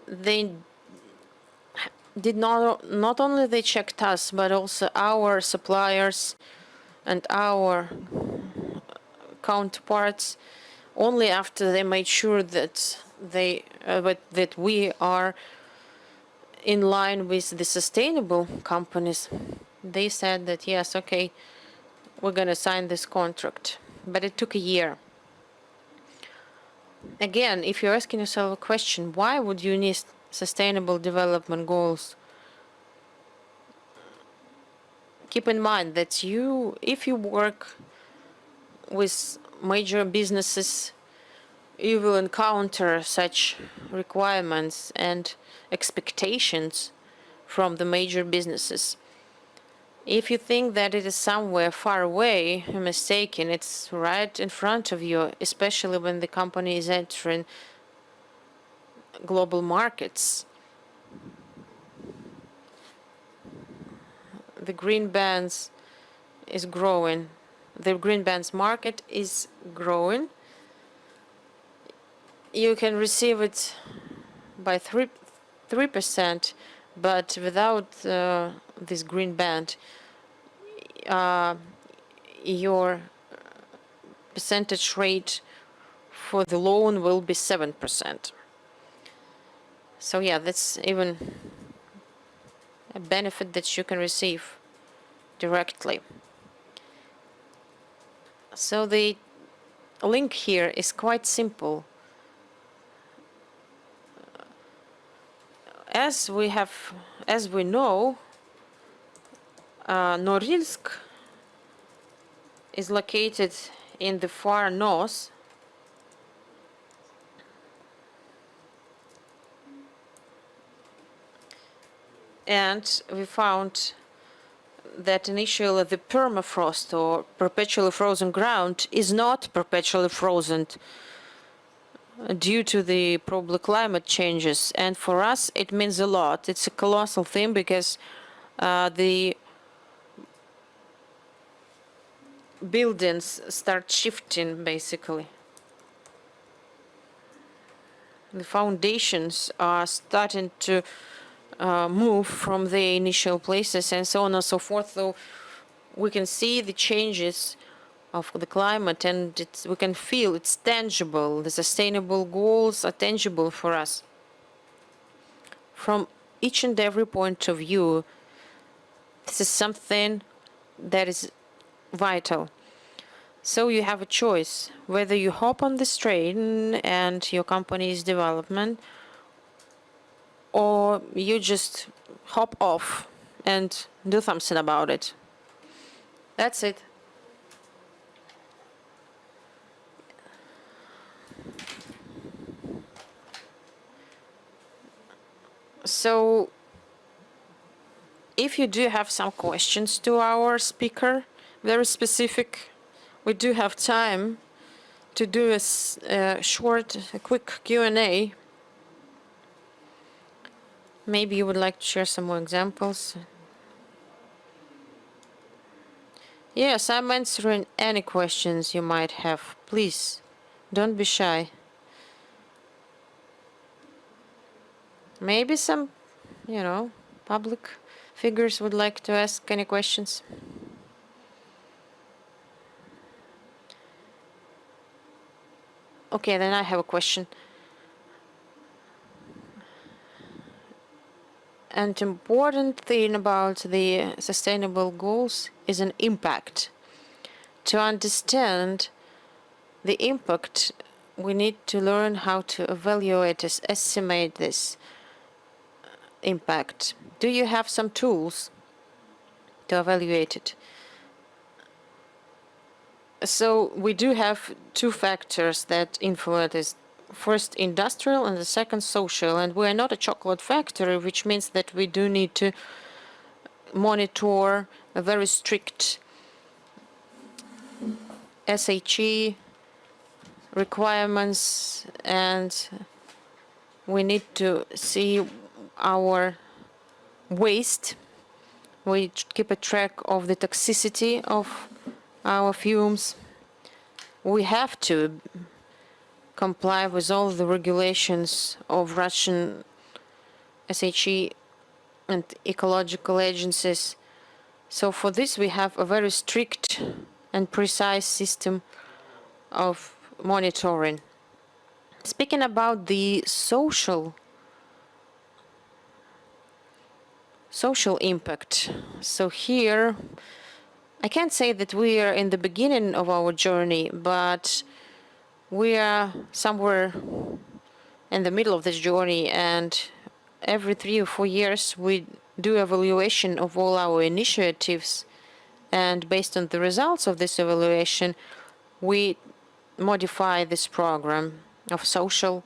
They did not only they checked us, but also our suppliers and our counterparts. Only after they made sure that that we are in line with the sustainable companies, they said that yes, okay, we're going to sign this contract. But it took a year. Again, if you're asking yourself a question, why would you need sustainable development goals? Keep in mind that if you work with major businesses, you will encounter such requirements and expectations from the major businesses. If you think that it is somewhere far away, you're mistaken. It's right in front of you, especially when the company is entering global markets. The green bands is growing. The green bands market is growing. You can receive it by 3%, but without this green band, your percentage rate for the loan will be 7%. So yeah, that's even a benefit that you can receive directly. So the link here is quite simple. As we know, Norilsk is located in the far north, and we found that initially the permafrost or perpetually frozen ground is not perpetually frozen due to the probably climate changes, and for us it means a lot. It's a colossal thing because the buildings start shifting basically. The foundations are starting to move from the initial places and so on and so forth. So we can see the changes of the climate, and we can feel it's tangible. The sustainable goals are tangible for us. From each and every point of view, this is something that is vital. So you have a choice whether you hop on this train and your company's development, or you just hop off and do something about it. That's it. So if you do have some questions to our speaker, very specific, we do have time to do a quick Q&A. Maybe you would like to share some more examples. Yes, I'm answering any questions you might have. Please, don't be shy. Maybe some, public figures would like to ask any questions. Okay, then I have a question. An important thing about the sustainable goals is an impact. To understand the impact, we need to learn how to evaluate this, estimate this impact. Do you have some tools to evaluate it? So we do have two factors that influence this. First industrial and the second social, and we are not a chocolate factory, which means that we do need to monitor a very strict SHE requirements, and we need to see our waste. We keep a track of the toxicity of our fumes. We have to comply with all the regulations of Russian SHE and ecological agencies. So for this we have a very strict and precise system of monitoring. Speaking about the social impact, so here I can't say that we are in the beginning of our journey, but we are somewhere in the middle of this journey, and every 3 or 4 years we do evaluation of all our initiatives, and based on the results of this evaluation we modify this program of social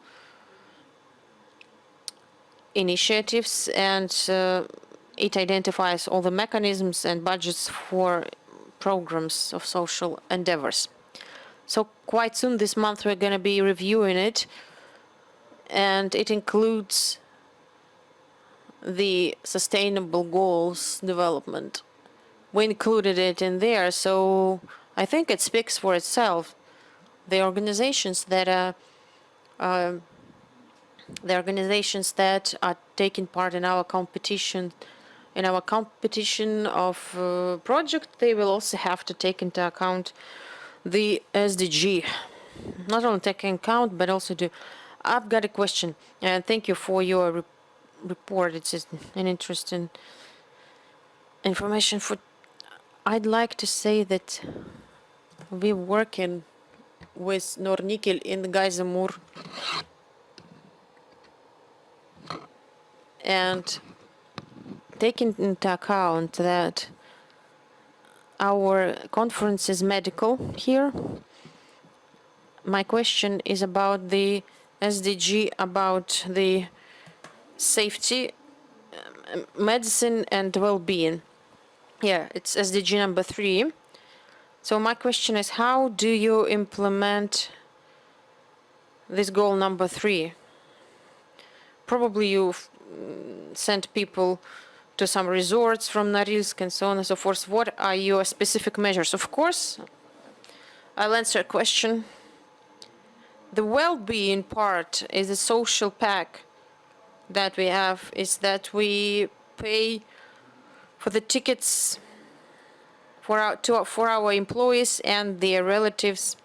initiatives, and it identifies all the mechanisms and budgets for programs of social endeavors. So quite soon this month we're going to be reviewing it, and it includes the sustainable goals development. We included it in there, so I think it speaks for itself. The organizations that are taking part in our competition of project, they will also have to take into account the SDG. Not only take into account, but also do. I've got a question, and thank you for your report. It's just an interesting information. I'd like to say that we're working with Nornickel in Geysers, and taking into account that our conference is medical here, my question is about the SDG, about the safety, medicine and well-being. Yeah, it's SDG number 3. So my question is, how do you implement this goal number 3? Probably you've sent people to some resorts from Norilsk and so on and so forth. What are your specific measures? Of course, I'll answer a question. The well-being part is a social pack that we have, is that we pay for the tickets for our employees and their relatives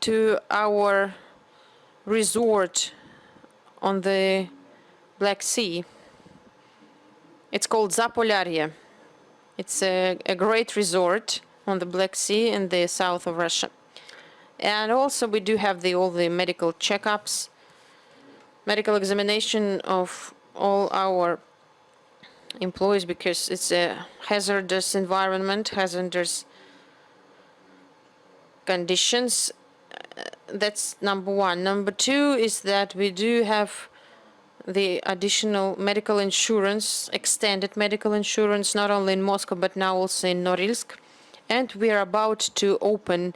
to our resort on the Black Sea. It's called Zapolyarye. It's a great resort on the Black Sea in the south of Russia. And also we do have all the medical checkups, medical examination of all our employees, because it's a hazardous environment, hazardous conditions. That's number 1. Number 2 is that we do have the additional medical insurance, extended medical insurance, not only in Moscow but now also in Norilsk. And we are about to open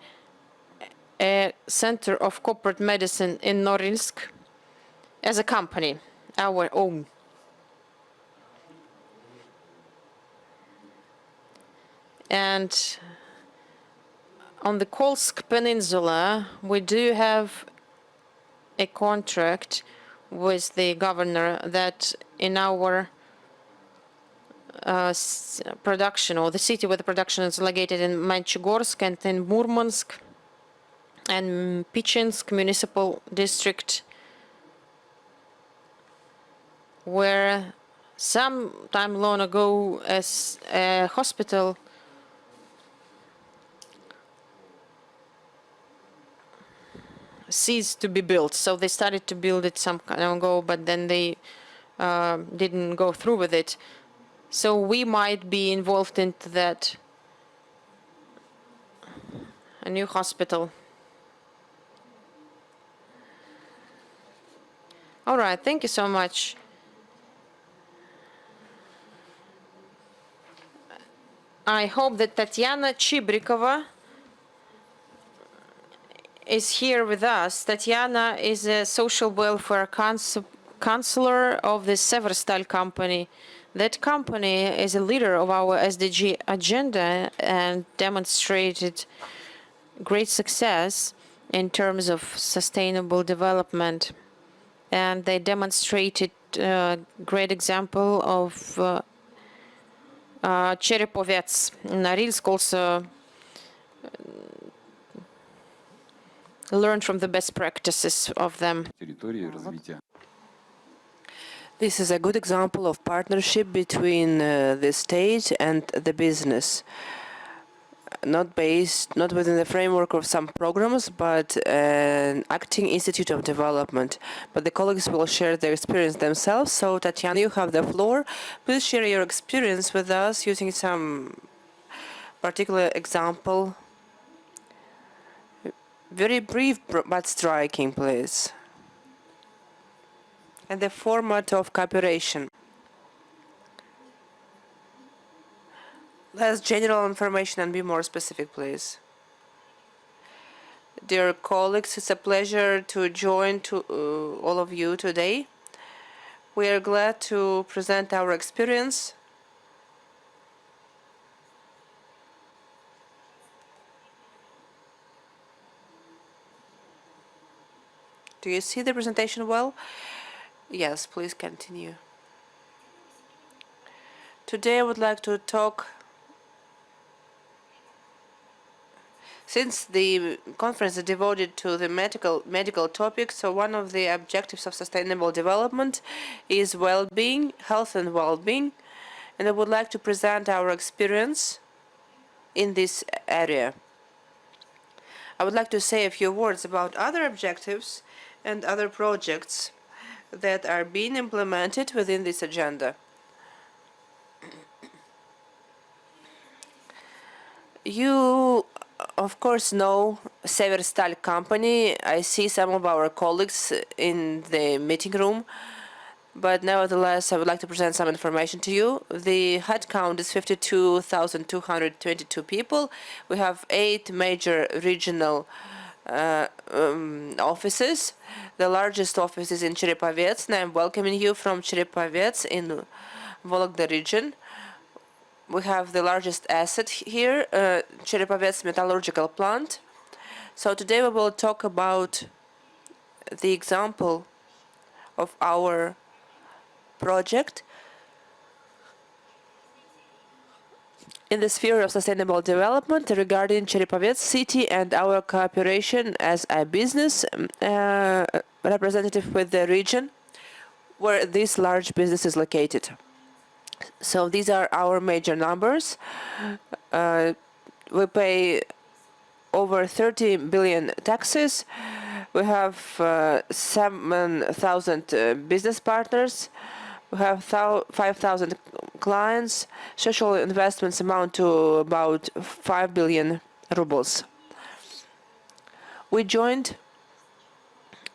a center of corporate medicine in Norilsk as a company, our own. And on the Kolsk Peninsula, we do have a contract with the governor that in our production, or the city where the production is located, in Manchegorsk and in Murmansk and Pichinsk municipal district, where some time long ago as a hospital ceased to be built. So they started to build it some time ago, but then they didn't go through with it. So we might be involved into that, a new hospital. All right, thank you so much. I hope that Tatiana Chibrikova is here with us. Tatiana is a social welfare counselor of the Severstal company. That company is a leader of our SDG agenda and demonstrated great success in terms of sustainable development. And they demonstrated a great example of Cherepovets. Norilsk also learned from the best practices of them. This is a good example of partnership between the state and the business. Not within the framework of some programs, but an acting institute of development. But the colleagues will share their experience themselves. So Tatiana, you have the floor. Please share your experience with us using some particular example. Very brief but striking, please. And the format of cooperation. Less general information and be more specific, please. Dear colleagues, it's a pleasure to join all of you today. We are glad to present our experience. Do you see the presentation well? Yes, please continue. Today I would like to talk. Since the conference is devoted to the medical topics, so one of the objectives of sustainable development is well-being, health and well-being, and I would like to present our experience in this area. I would like to say a few words about other objectives and other projects that are being implemented within this agenda. You of course know Severstal company. I see some of our colleagues in the meeting room, but nevertheless I would like to present some information to you. The head count is 52,222 people. We have 8 major regional offices. The largest office is in Cherepovets, and I'm welcoming you from Cherepovets in Vologda region. We have the largest asset here, Cherepovets metallurgical plant. So today we will talk about the example of our project in the sphere of sustainable development regarding Cherepovets city and our cooperation as a business representative with the region where this large business is located. So these are our major numbers. We pay over 30 billion taxes. We have 7,000 business partners. We have 5,000 clients. Social investments amount to about 5 billion rubles. We joined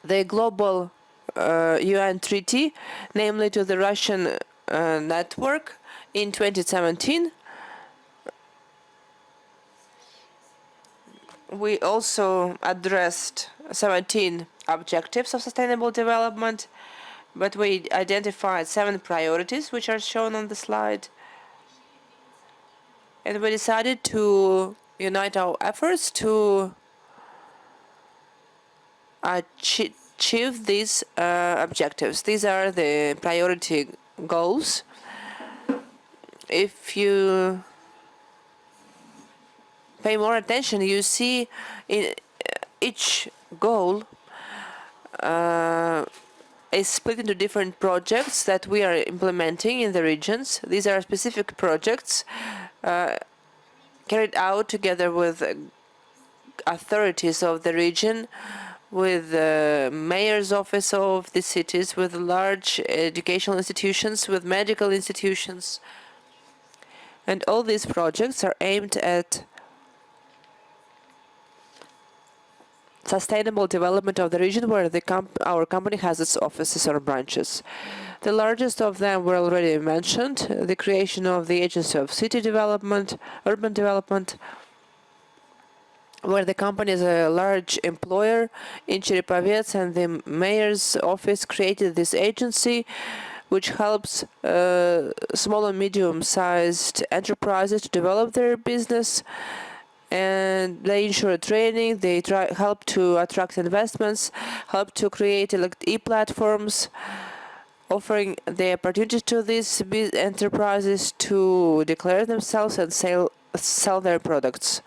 the global UN treaty, namely to the Russian network in 2017. We also addressed 17 objectives of sustainable development, but we identified 7 priorities which are shown on the slide. And we decided to unite our efforts to achieve these objectives. These are the priority goals. If you pay more attention, you see in each goal is split into different projects that we are implementing in the regions. These are specific projects carried out together with authorities of the region, with the mayor's office of the cities, with large educational institutions, with medical institutions. And all these projects are aimed at sustainable development of the region where our company has its offices or branches. The largest of them were already mentioned, the creation of the Agency of City Development, Urban Development, where the company is a large employer in Cherepovets, and the mayor's office created this agency which helps small and medium-sized enterprises to develop their business, and they ensure training, they help to attract investments, help to create e-platforms, offering the opportunity to these enterprises to declare themselves and sell their products.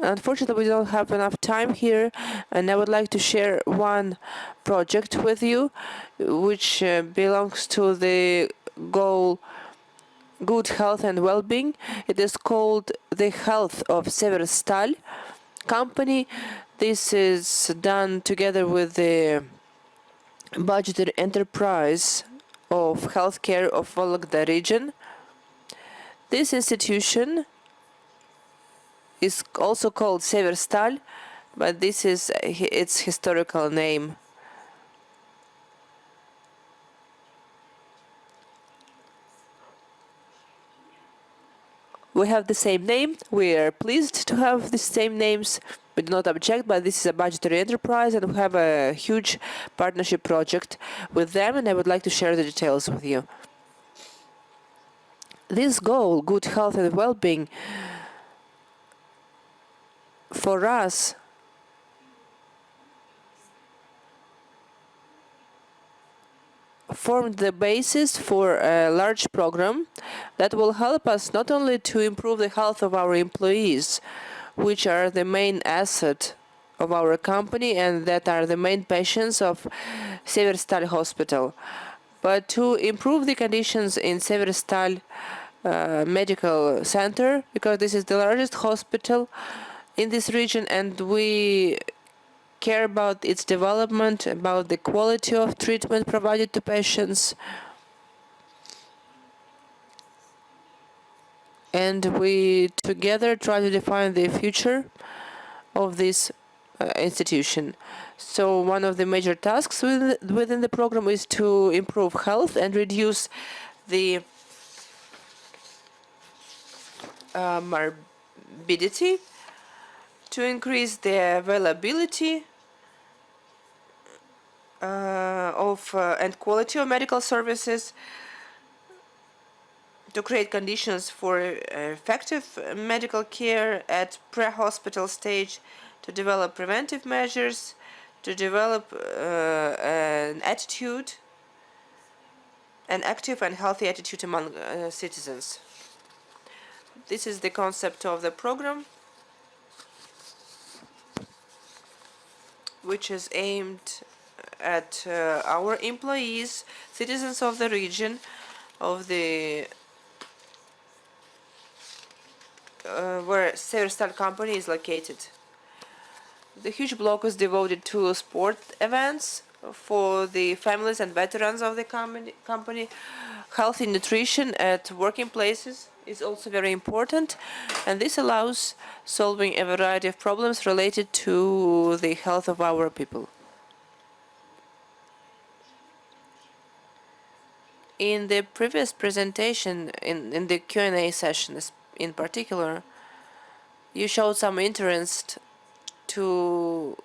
Unfortunately, we don't have enough time here, and I would like to share one project with you, which belongs to the goal good health and well-being. It is called the Health of Severstal company. This is done together with the budgeted enterprise of healthcare of Vologda region. This institution is also called Severstal, but this is its historical name. We have the same name. We are pleased to have the same names. We do not object, but this is a budgetary enterprise, and we have a huge partnership project with them, and I would like to share the details with you. This goal, good health and well-being, for us formed the basis for a large program that will help us not only to improve the health of our employees, which are the main asset of our company and that are the main patients of Severstal Hospital, but to improve the conditions in Severstal Medical Center, because this is the largest hospital in this region, and we care about its development, about the quality of treatment provided to patients. And we together try to define the future of this institution. So one of the major tasks within the program is to improve health and reduce the morbidity, to increase the availability and quality of medical services, to create conditions for effective medical care at pre-hospital stage, to develop preventive measures, to develop an active and healthy attitude among citizens. This is the concept of the program, which is aimed at our employees, citizens of the region, of the where Severstal company is located. The huge block is devoted to sport events for the families and veterans of the company. Healthy nutrition at working places is also very important, and this allows solving a variety of problems related to the health of our people. In the previous presentation, in the Q&A session in particular, you showed some interest to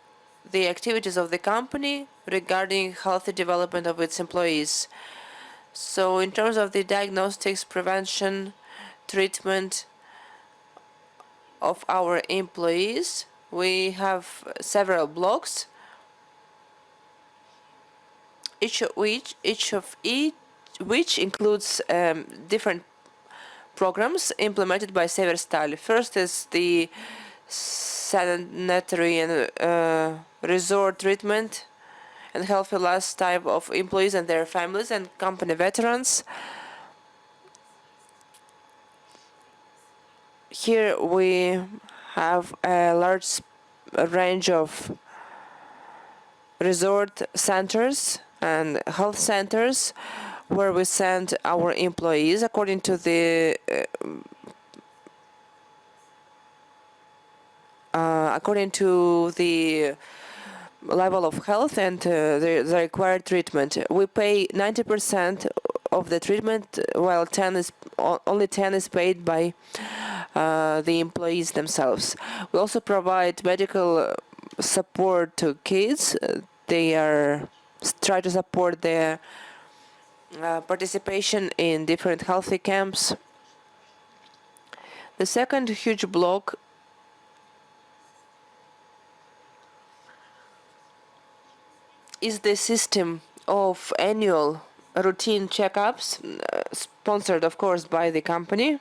the activities of the company regarding healthy development of its employees. So in terms of the diagnostics, prevention, treatment of our employees, we have several blocks, each of which includes different programs implemented by Severstal. First is the sanitary and resort treatment and healthy lifestyle of employees and their families and company veterans. Here we have a large range of resort centers and health centers where we send our employees according to the according to the level of health and the required treatment. We pay 90% of the treatment, while only 10 is paid by the employees themselves. We also provide medical support to kids. They try to support their participation in different healthy camps. The second huge block is the system of annual routine checkups, sponsored of course by the company.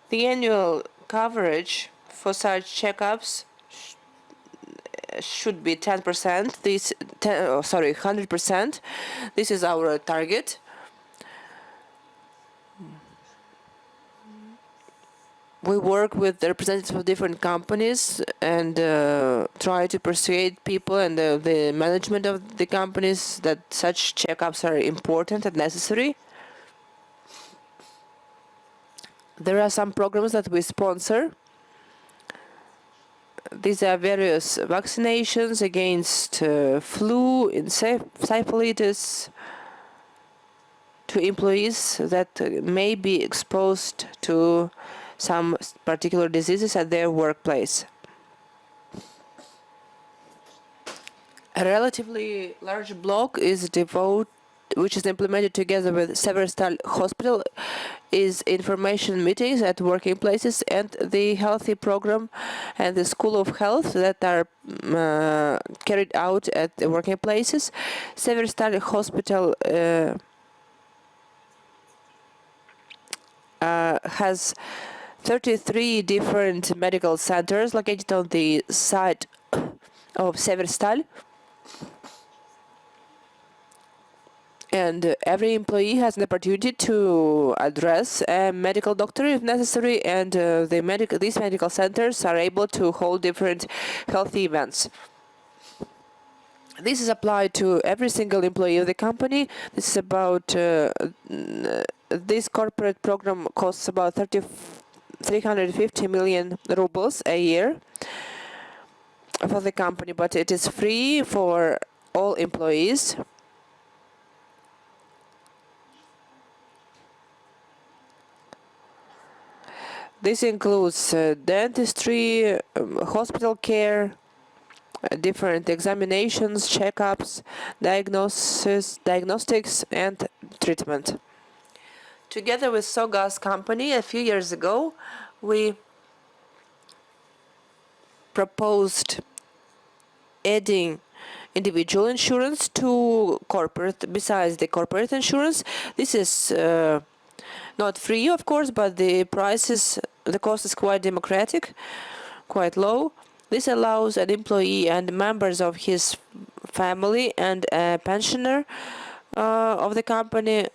The annual coverage for such checkups should be 10%. 100%. This is our target. We work with the representatives of different companies and try to persuade people and the management of the companies that such checkups are important and necessary. There are some programs that we sponsor. These are various vaccinations against flu, encephalitis, to employees that may be exposed to some particular diseases at their workplace. A relatively large block which is implemented together with Severstal Hospital, is information meetings at working places and the healthy program and the School of Health that are carried out at the working places. Severstal Hospital has 33 different medical centers located on the site of Severstal. And every employee has an opportunity to address a medical doctor if necessary, and these medical centers are able to hold different healthy events. This is applied to every single employee of the company. This is about this corporate program costs about 350 million rubles a year for the company, but it is free for all employees. This includes dentistry, hospital care, different examinations, checkups, diagnostics, and treatment. Together with Sogas company, a few years ago, we proposed adding individual insurance to corporate, besides the corporate insurance. This is not free, of course, but the cost is quite democratic, quite low. This allows an employee and members of his family and a pensioner of the company,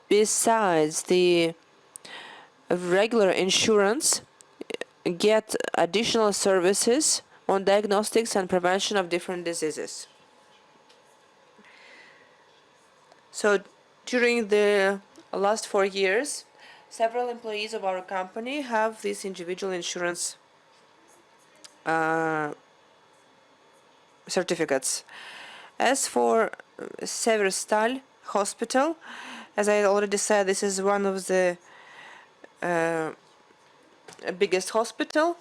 besides the regular insurance, get additional services on diagnostics and prevention of different diseases. So during the last 4 years, several employees of our company have this individual insurance certificates. As for Severstal Hospital, as I already said, this is one of the biggest hospital,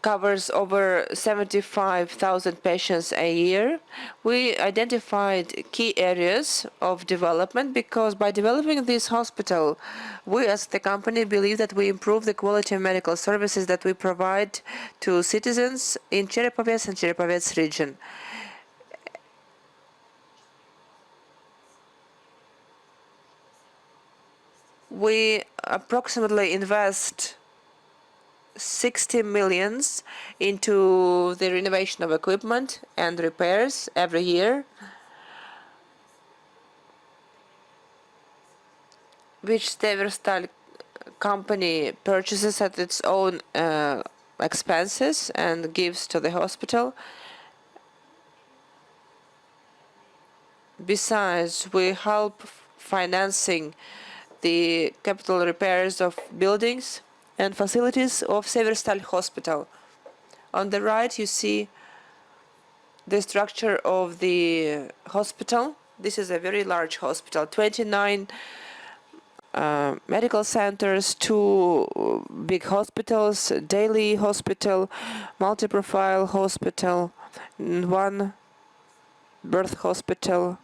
covers over 75,000 patients a year. We identified key areas of development because by developing this hospital, we as the company believe that we improve the quality of medical services that we provide to citizens in Cherepovets and Cherepovets region. We approximately invest 60 millions into the renovation of equipment and repairs every year, which Severstal company purchases at its own expenses and gives to the hospital. Besides, we help financing the capital repairs of buildings and facilities of Severstal Hospital. On the right, you see the structure of the hospital. This is a very large hospital, 29 medical centers, 2 big hospitals, daily hospital, multi-profile hospital, and 1 birth hospital.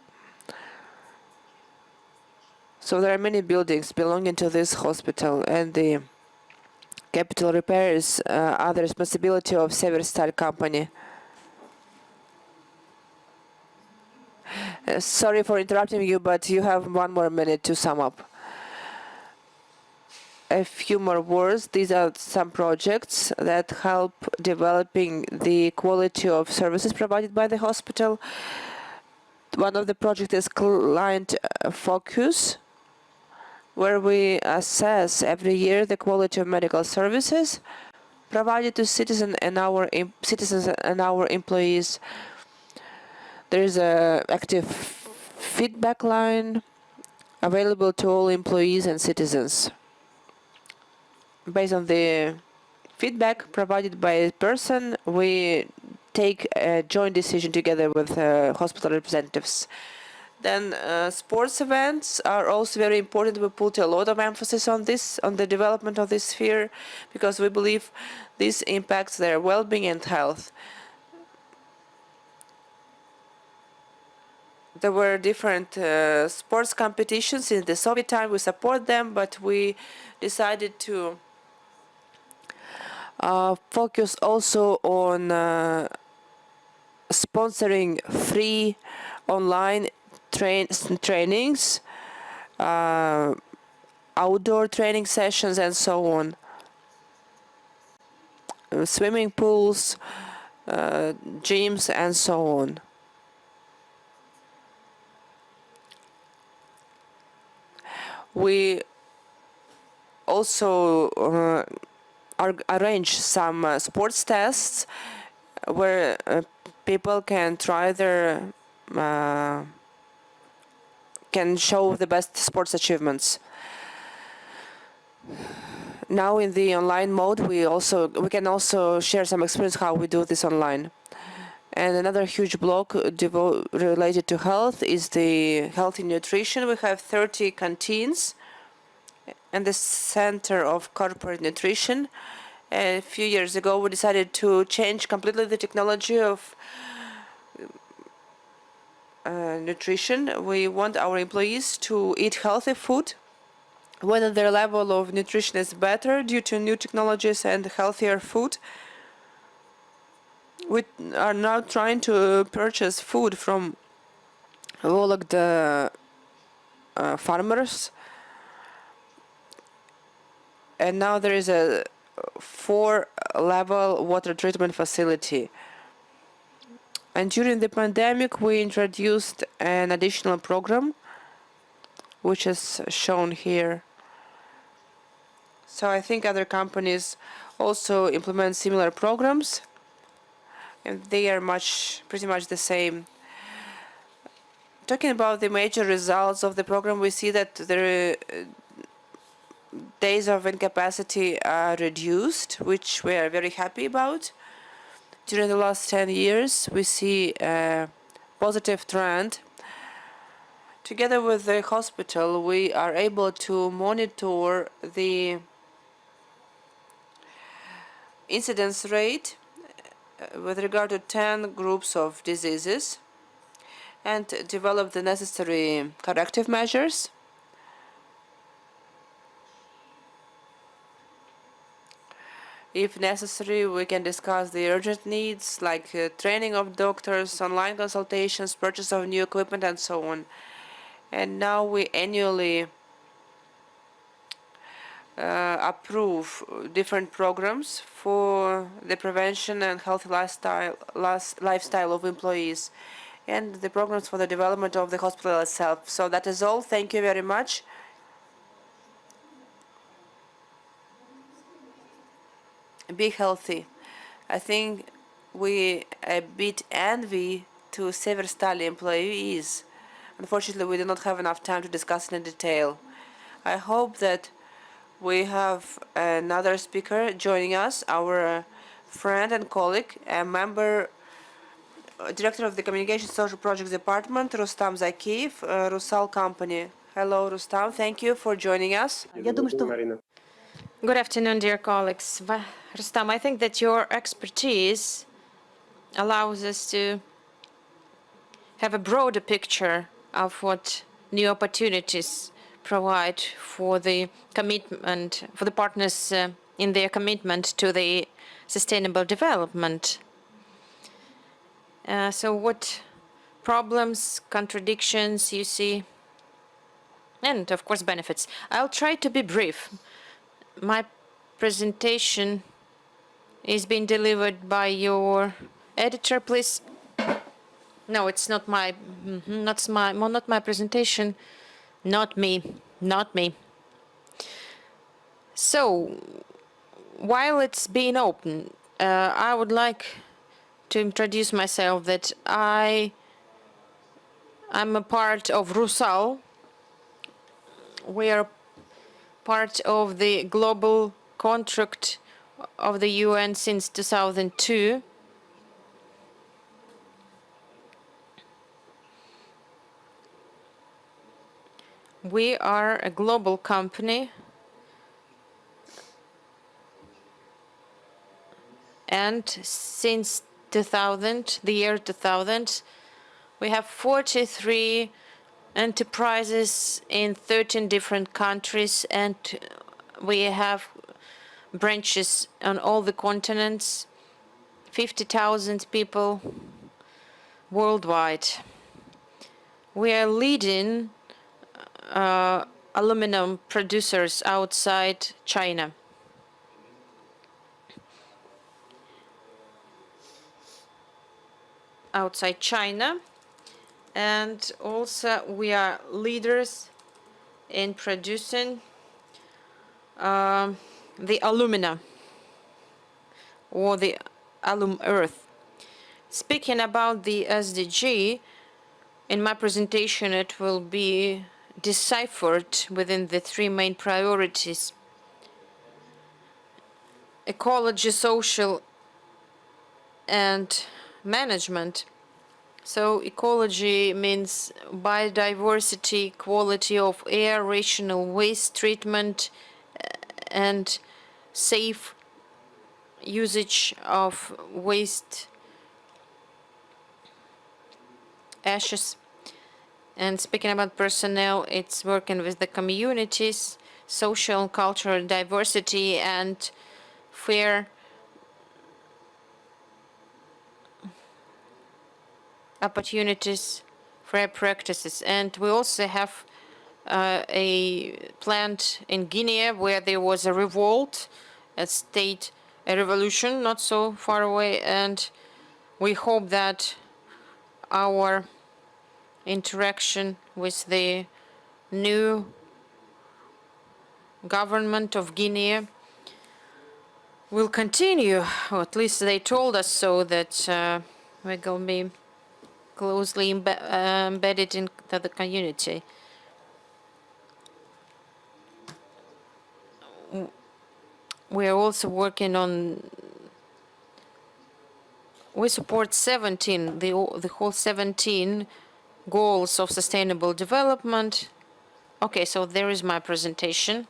So there are many buildings belonging to this hospital, and the capital repairs are the responsibility of Severstal company. Sorry for interrupting you, but you have 1 more minute to sum up. A few more words. These are some projects that help developing the quality of services provided by the hospital. One of the projects is client focus, where we assess every year the quality of medical services provided to citizens and our employees. There is an active feedback line available to all employees and citizens. Based on the feedback provided by a person, we take a joint decision together with hospital representatives. Then sports events are also very important. We put a lot of emphasis on this, on the development of this sphere, because we believe this impacts their well-being and health. There were different sports competitions in the Soviet time. We support them, but we decided to focus also on sponsoring free online trainings, outdoor training sessions, and so on. Swimming pools, gyms, and so on. We also arrange some sports tests where people can try their can show the best sports achievements. Now in the online mode, we can also share some experience how we do this online. And another huge block related to health is the healthy nutrition. We have 30 canteens and the Center of Corporate Nutrition. A few years ago, we decided to change completely the technology of nutrition. We want our employees to eat healthy food. Whether their level of nutrition is better due to new technologies and healthier food, we are now trying to purchase food from Vologda farmers. And now there is a 4-level water treatment facility. And during the pandemic, we introduced an additional program, which is shown here. So I think other companies also implement similar programs, and they are pretty much the same. Talking about the major results of the program, we see that the days of incapacity are reduced, which we are very happy about. During the last 10 years, we see a positive trend. Together with the hospital, we are able to monitor the incidence rate with regard to 10 groups of diseases and develop the necessary corrective measures. If necessary, we can discuss the urgent needs like training of doctors, online consultations, purchase of new equipment, and so on. And now we annually approve different programs for the prevention and healthy lifestyle of employees, and the programs for the development of the hospital itself. So that is all. Thank you very much. Be healthy. I think we a bit envy to Severstal employees. Unfortunately, we do not have enough time to discuss it in detail. I hope that we have another speaker joining us, our friend and colleague, a member, director of the Communication Social Projects Department, Rustam Zakiyev, Rusal Company. Hello, Rustam. Thank you for joining us. Я думаю, что Good afternoon, dear colleagues. Rustam, I think that your expertise allows us to have a broader picture of what new opportunities provide for the commitment, for the partners in their commitment to the sustainable development. So what problems, contradictions you see, and of course benefits. I'll try to be brief. My presentation is being delivered by your editor, please. No, it's not my, not my presentation. Not me, not me. So, while it's being open, I would like to introduce myself that I'm a part of Rusal. We are part of the global contract of the UN since 2002. We are a global company, and since 2000, the year 2000, we have 43 enterprises in 13 different countries, and we have branches on all the continents, 50,000 people worldwide. We are leading aluminum producers outside China. Outside China, and also we are leaders in producing the alumina or the alum earth. Speaking about the SDG, in my presentation it will be deciphered within the three main priorities: ecology, social, and management. So ecology means biodiversity, quality of air, rational waste treatment, and safe usage of waste ashes. And speaking about personnel, it's working with the communities, social and cultural diversity, and fair opportunities, fair practices. And we also have a plant in Guinea where there was a revolt, a revolution not so far away, and we hope that our interaction with the new government of Guinea will continue, or at least they told us so, that we will be closely embedded into the community. We are also working on, we support the whole 17 goals of sustainable development. Okay, so there is my presentation.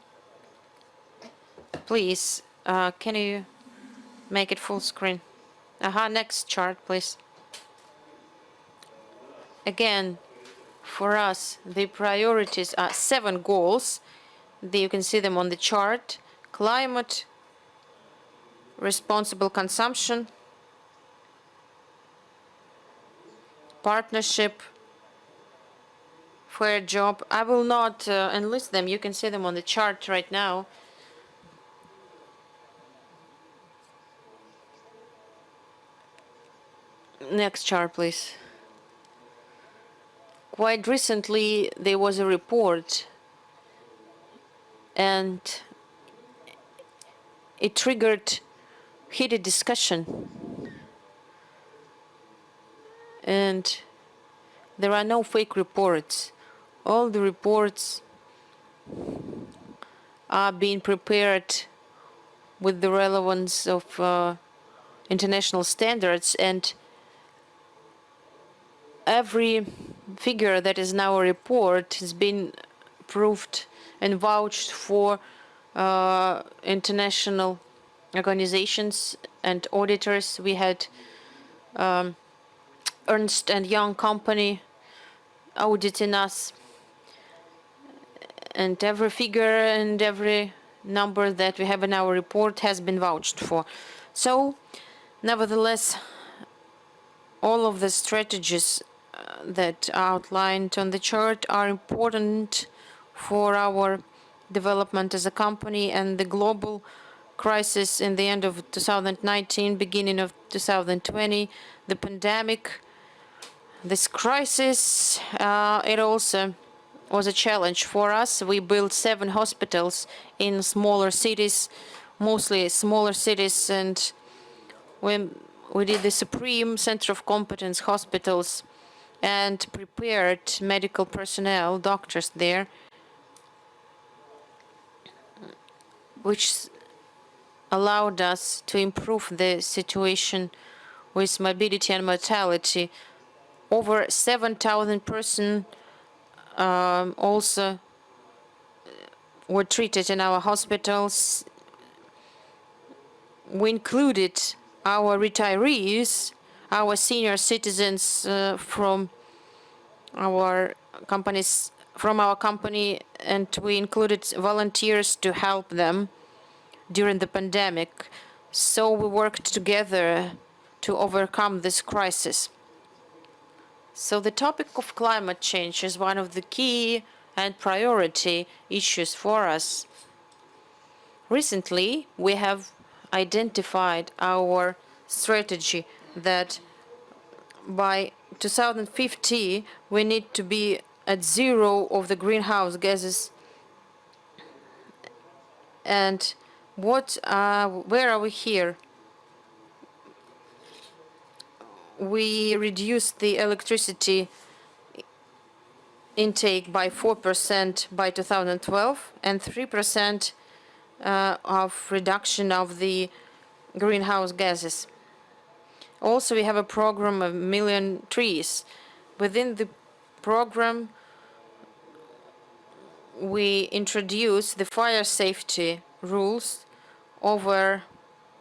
Please, can you make it full screen? Next chart, please. Again, for us, the priorities are 7 goals. You can see them on the chart: climate, responsible consumption, partnership, fair job. I will not enlist them. You can see them on the chart right now. Next chart, please. Quite recently, there was a report, and it triggered heated discussion. And there are no fake reports. All the reports are being prepared with the relevance of international standards, and every figure that is in our report has been proved and vouched for international organizations and auditors. We had Ernst and Young company auditing us, and every figure and every number that we have in our report has been vouched for. So, nevertheless, all of the strategies that are outlined on the chart are important for our development as a company, and the global crisis in the end of 2019, beginning of 2020, the pandemic, this crisis, it also was a challenge for us. We built 7 hospitals in smaller cities, mostly smaller cities, and we did the Supreme Center of Competence hospitals and prepared medical personnel, doctors there, which allowed us to improve the situation with morbidity and mortality. Over 7,000 persons also were treated in our hospitals. We included our retirees, our senior citizens from our company, and we included volunteers to help them during the pandemic. So we worked together to overcome this crisis. So the topic of climate change is one of the key and priority issues for us. Recently, we have identified our strategy that by 2050, we need to be at zero of the greenhouse gases. And where are we here? We reduced the electricity intake by 4% by 2012 and 3% of reduction of the greenhouse gases. Also, we have a program of 1 million trees. Within the program, we introduced the fire safety rules over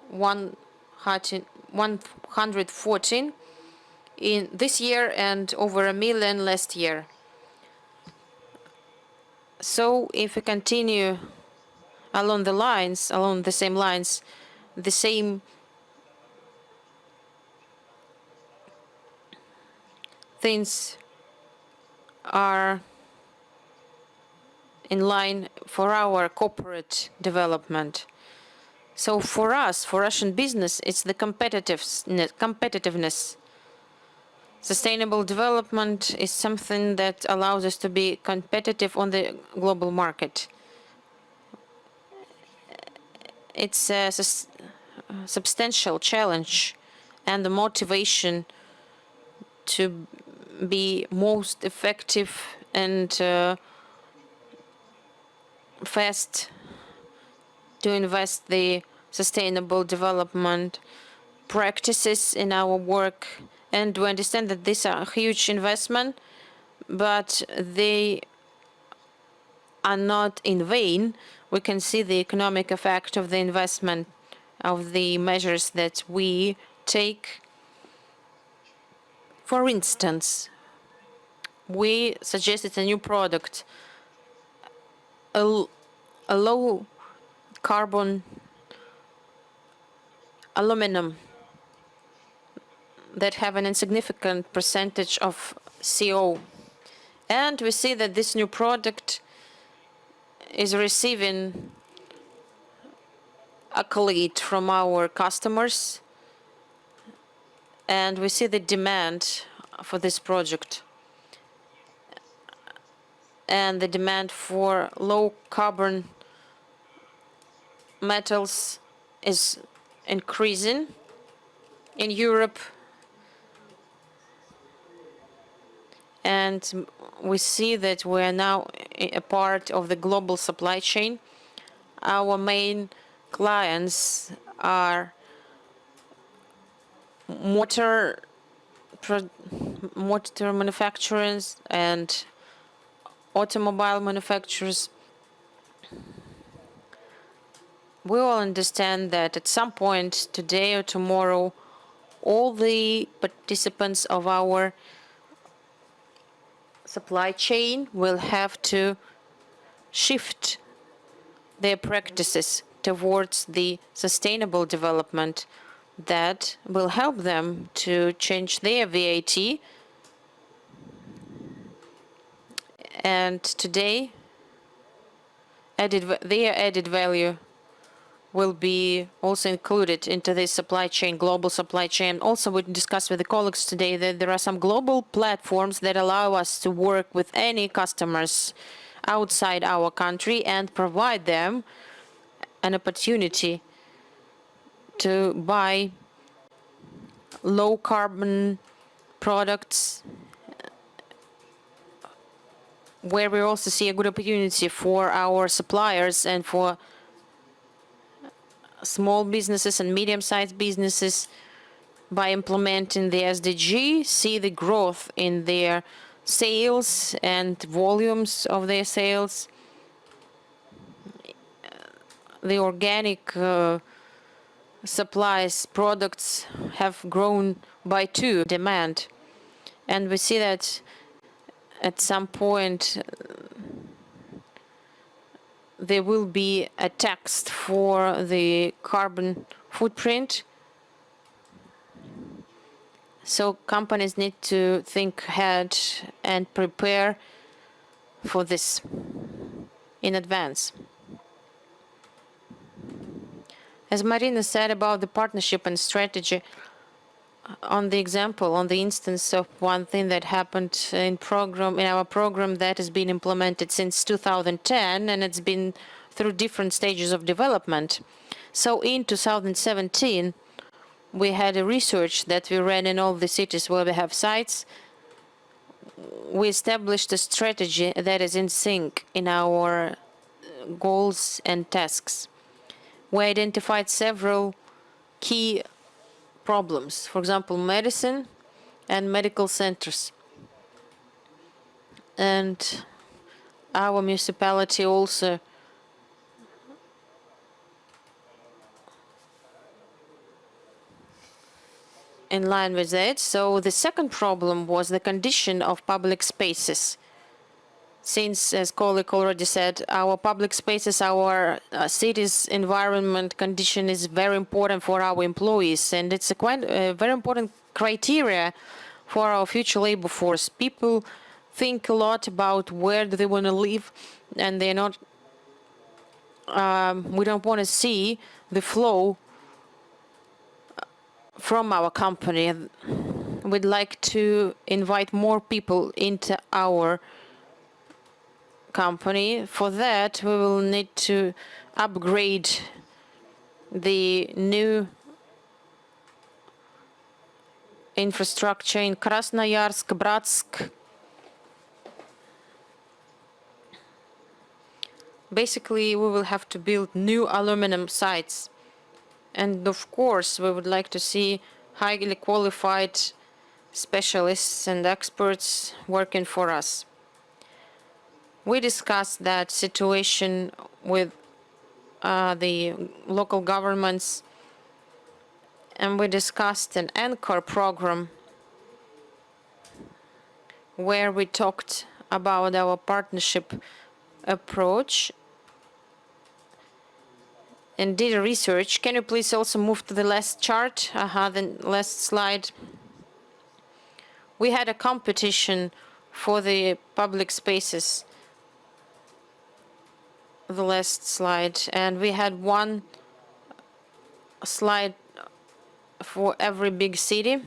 114 in this year and over 1 million last year. So if we continue along the same lines, the same things are in line for our corporate development. So for us, for Russian business, it's the competitiveness. Sustainable development is something that allows us to be competitive on the global market. It's a substantial challenge and the motivation to be most effective and fast to invest the sustainable development practices in our work. And we understand that these are a huge investment, but they are not in vain. We can see the economic effect of the investment, of the measures that we take. For instance, we suggested a new product, a low carbon aluminum that have an insignificant percentage of CO. And we see that this new product is receiving accolade from our customers, and we see the demand for this project. And the demand for low carbon metals is increasing in Europe. And we see that we are now a part of the global supply chain. our main clients are motor manufacturers and automobile manufacturers. We all understand that at some point today or tomorrow, all the participants of our supply chain will have to shift their practices towards the sustainable development that will help them to change their VAT. And today, their added value will be also included into this supply chain, global supply chain. Also, we discussed with the colleagues today that there are some global platforms that allow us to work with any customers outside our country and provide them an opportunity to buy low carbon products, where we also see a good opportunity for our suppliers and for small businesses and medium-sized businesses by implementing the SDG, see the growth in their sales and volumes of their sales. The organic supplies, products have grown by 2 demand. And we see that at some point there will be a tax for the carbon footprint. So companies need to think ahead and prepare for this in advance. As Marina said about the partnership and strategy, on the example, on the instance of one thing that happened in our program that has been implemented since 2010, and it's been through different stages of development. So in 2017, we had a research that we ran in all the cities where we have sites. We established a strategy that is in sync in our goals and tasks. We identified several key problems, for example, medicine and medical centers. And our municipality also in line with that. So the second problem was the condition of public spaces. Since, as colleague already said, our public spaces, our city's environment condition is very important for our employees, and it's a very important criteria for our future labor force. People think a lot about where do they want to live, and they're not. We don't want to see the flow from our company. We'd like to invite more people into our company. For that, we will need to upgrade the new infrastructure in Krasnoyarsk, Bratsk. Basically, we will have to build new aluminum sites. And of course, we would like to see highly qualified specialists and experts working for us. We discussed that situation with the local governments, and we discussed an anchor program where we talked about our partnership approach and did a research. Can you please also move to the last chart, the last slide? We had a competition for the public spaces, the last slide, and we had one slide for every big city.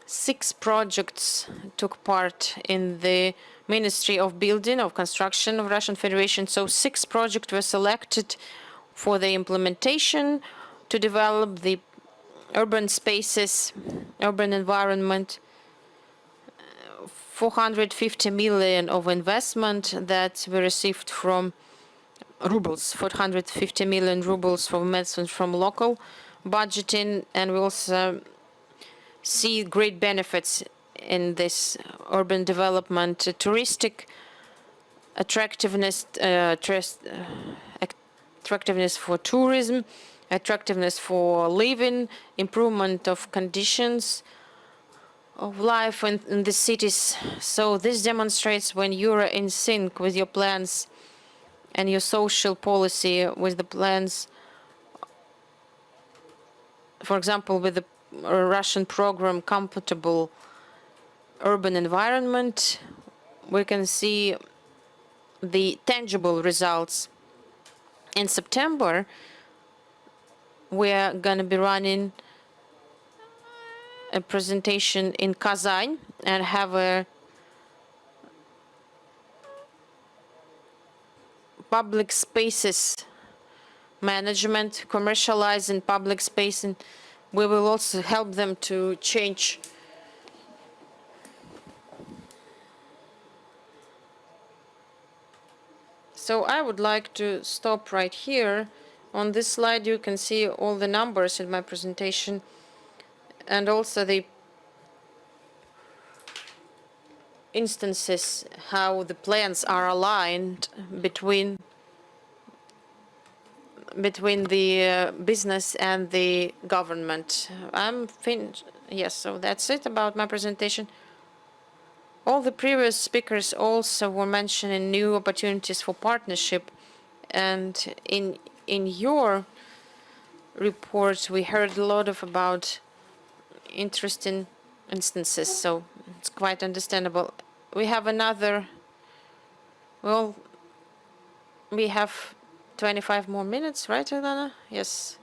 6 projects took part in the Ministry of Building, of Construction of Russian Federation. So 6 projects were selected for the implementation to develop the urban spaces, urban environment. 450 million of investment that we received from rubles, 450 million rubles for medicine from local budgeting, and we also see great benefits in this urban development, touristic attractiveness, attractiveness for tourism, attractiveness for living, improvement of conditions of life in the cities. So this demonstrates when you're in sync with your plans and your social policy with the plans, for example, with the Russian program Comfortable Urban Environment, we can see the tangible results. In September, we're going to be running a presentation in Kazan and have a public spaces management, commercializing public space, and we will also help them to change So I would like to stop right here. On this slide, you can see all the numbers in my presentation and also the instances, how the plans are aligned between the business and the government. I'm finished. Yes, so that's it about my presentation. All the previous speakers also were mentioning new opportunities for partnership, and in your report we heard a lot about interesting instances, so it's quite understandable. We have another, well, we have 25 more minutes, right, Elena? Yes.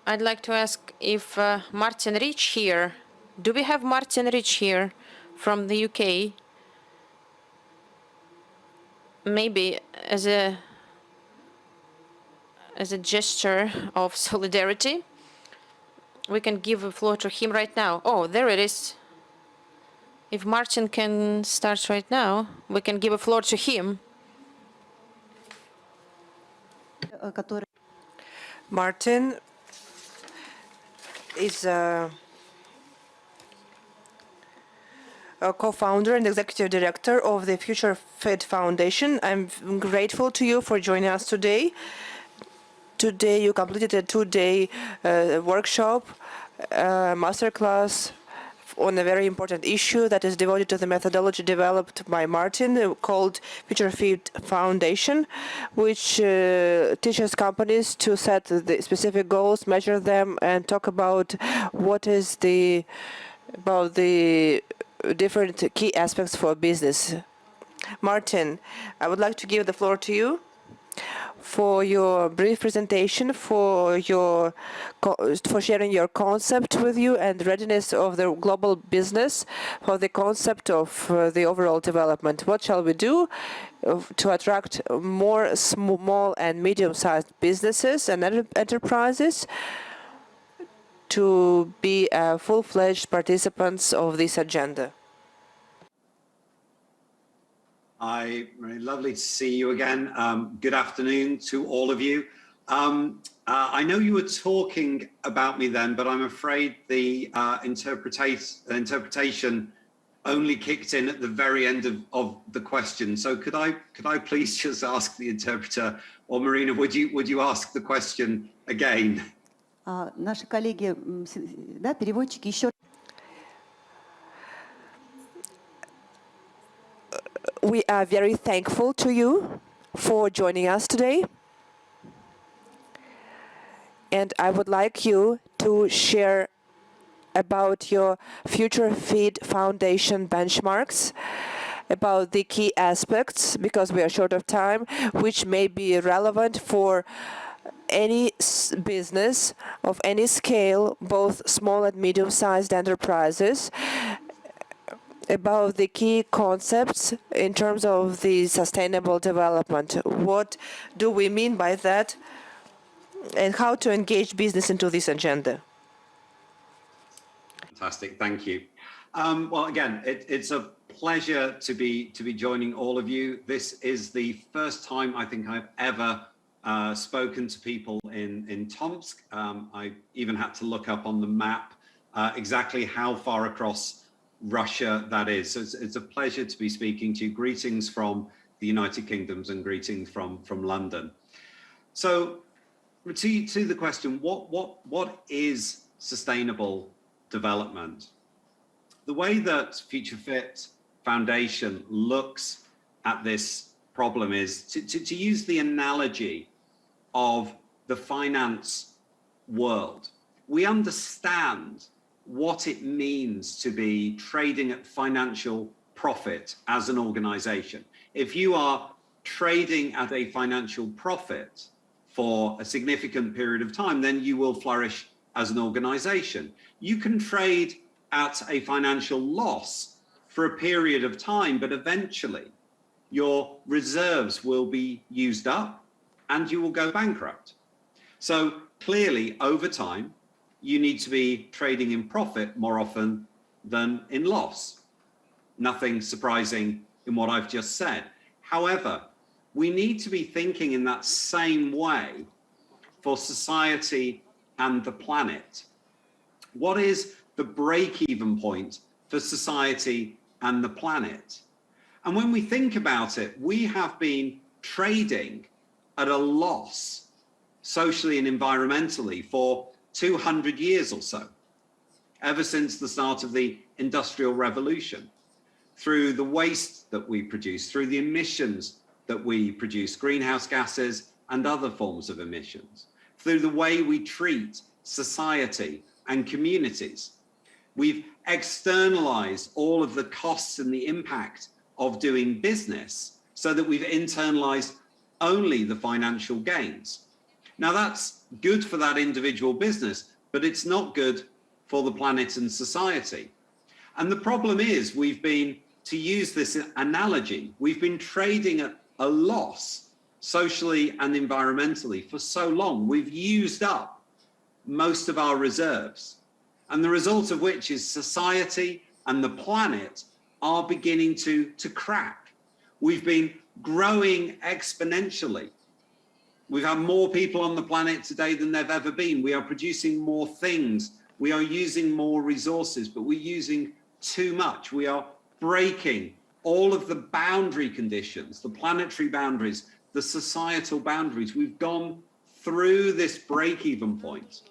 I'd like to ask if Martin Rich here. Do we have Martin Rich here from the UK? Maybe as a gesture of solidarity, we can give the floor to him right now. Oh, there it is. If Martin can start right now, we can give a floor to him. Martin is a co-founder and executive director of the Future Fit Foundation. I'm grateful to you for joining us today. Today you completed a two-day workshop, masterclass on a very important issue that is devoted to the methodology developed by Martin called Future Fit Foundation, which teaches companies to set the specific goals, measure them, and talk about what is the different key aspects for business. Martin, I would like to give the floor to you for your brief presentation, for sharing your concept with you and readiness of the global business for the concept of the overall development. What shall we do to attract more small and medium-sized businesses and enterprises to be full-fledged participants of this agenda? Hi, very lovely to see you again. Good afternoon to all of you. I know you were talking about me then, but I'm afraid the interpretation only kicked in at the very end of the question. So could I please just ask the interpreter, or Marina, would you ask the question again? Наши коллеги, да, переводчики еще. We are very thankful to you for joining us today. And I would like you to share about your Future Fit Foundation benchmarks, about the key aspects, because we are short of time, which may be relevant for any business of any scale, both small and medium-sized enterprises, about the key concepts in terms of the sustainable development. What do we mean by that, and how to engage business into this agenda? Fantastic, thank you. Well, again, it's a pleasure to be joining all of you. This is the first time I think I've ever spoken to people in Tomsk. I even had to look up on the map exactly how far across Russia that is. So it's a pleasure to be speaking to you. Greetings from the United Kingdom and greetings from London. So to the question, what is sustainable development? The way that Future Fit Foundation looks at this problem is to use the analogy of the finance world. We understand what it means to be trading at financial profit as an organization. If you are trading at a financial profit for a significant period of time, then you will flourish as an organization. You can trade at a financial loss for a period of time, but eventually your reserves will be used up and you will go bankrupt. So clearly over time, you need to be trading in profit more often than in loss. Nothing surprising in what I've just said. However, we need to be thinking in that same way for society and the planet. What is the break-even point for society and the planet? And when we think about it, we have been trading at a loss socially and environmentally for 200 years or so, ever since the start of the Industrial Revolution, through the waste that we produce, through the emissions that we produce, greenhouse gases and other forms of emissions, through the way we treat society and communities. We've externalized all of the costs and the impact of doing business so that we've internalized only the financial gains. Now that's good for that individual business, but it's not good for the planet and society. And the problem is we've been, to use this analogy, we've been trading at a loss socially and environmentally for so long. We've used up most of our reserves. And the result of which is society and the planet are beginning to crack. We've been growing exponentially. We've had more people on the planet today than there've ever been. We are producing more things. We are using more resources, but we're using too much. We are breaking all of the boundary conditions, the planetary boundaries, the societal boundaries. We've gone through this break-even point.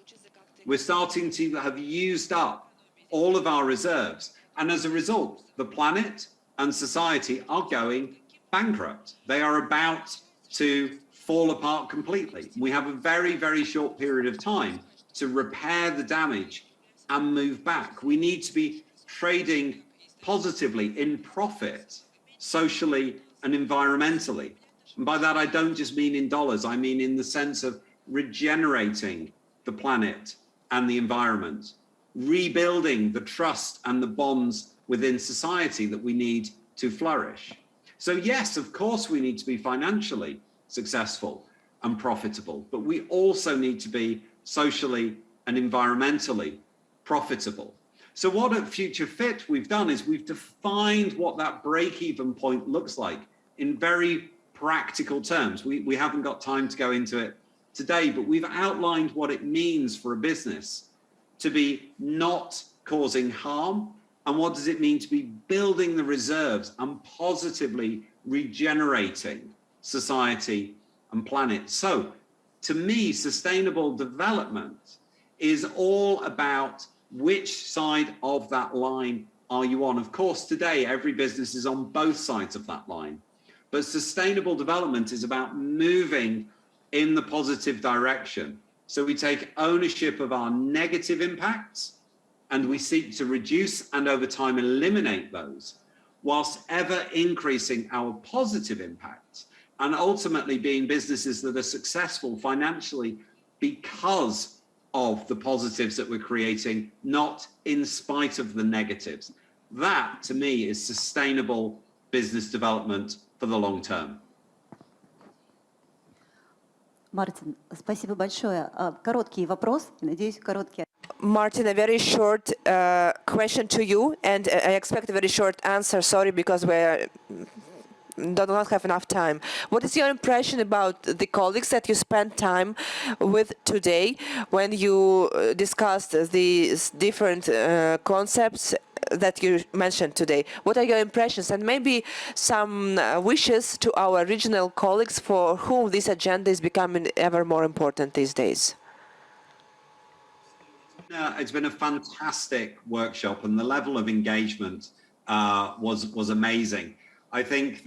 We're starting to have used up all of our reserves. And as a result, the planet and society are going bankrupt. They are about to fall apart completely. We have a very, very short period of time to repair the damage and move back. We need to be trading positively in profit, socially and environmentally. And by that, I don't just mean in dollars, I mean in the sense of regenerating the planet and the environment, rebuilding the trust and the bonds within society that we need to flourish. So yes, of course, we need to be financially successful and profitable, but we also need to be socially and environmentally profitable. So what at Future Fit we've done is we've defined what that break-even point looks like in very practical terms. We haven't got time to go into it today, but we've outlined what it means for a business to be not causing harm, and what does it mean to be building the reserves and positively regenerating society and planet. So to me, sustainable development is all about which side of that line are you on. Of course, today, every business is on both sides of that line, but sustainable development is about moving in the positive direction. So we take ownership of our negative impacts and we seek to reduce and over time eliminate those, whilst ever increasing our positive impacts and ultimately being businesses that are successful financially because of the positives that we're creating, not in spite of the negatives. That, to me, is sustainable business development for the long term. Мартин, спасибо большое. Короткий вопрос, надеюсь, короткий. Martin, a very short question to you, and I expect a very short answer. Sorry, because we do not have enough time. What is your impression about the colleagues that you spent time with today when you discussed these different concepts that you mentioned today? What are your impressions and maybe some wishes to our regional colleagues for whom this agenda is becoming ever more important these days? It's been a fantastic workshop, and the level of engagement was amazing. I think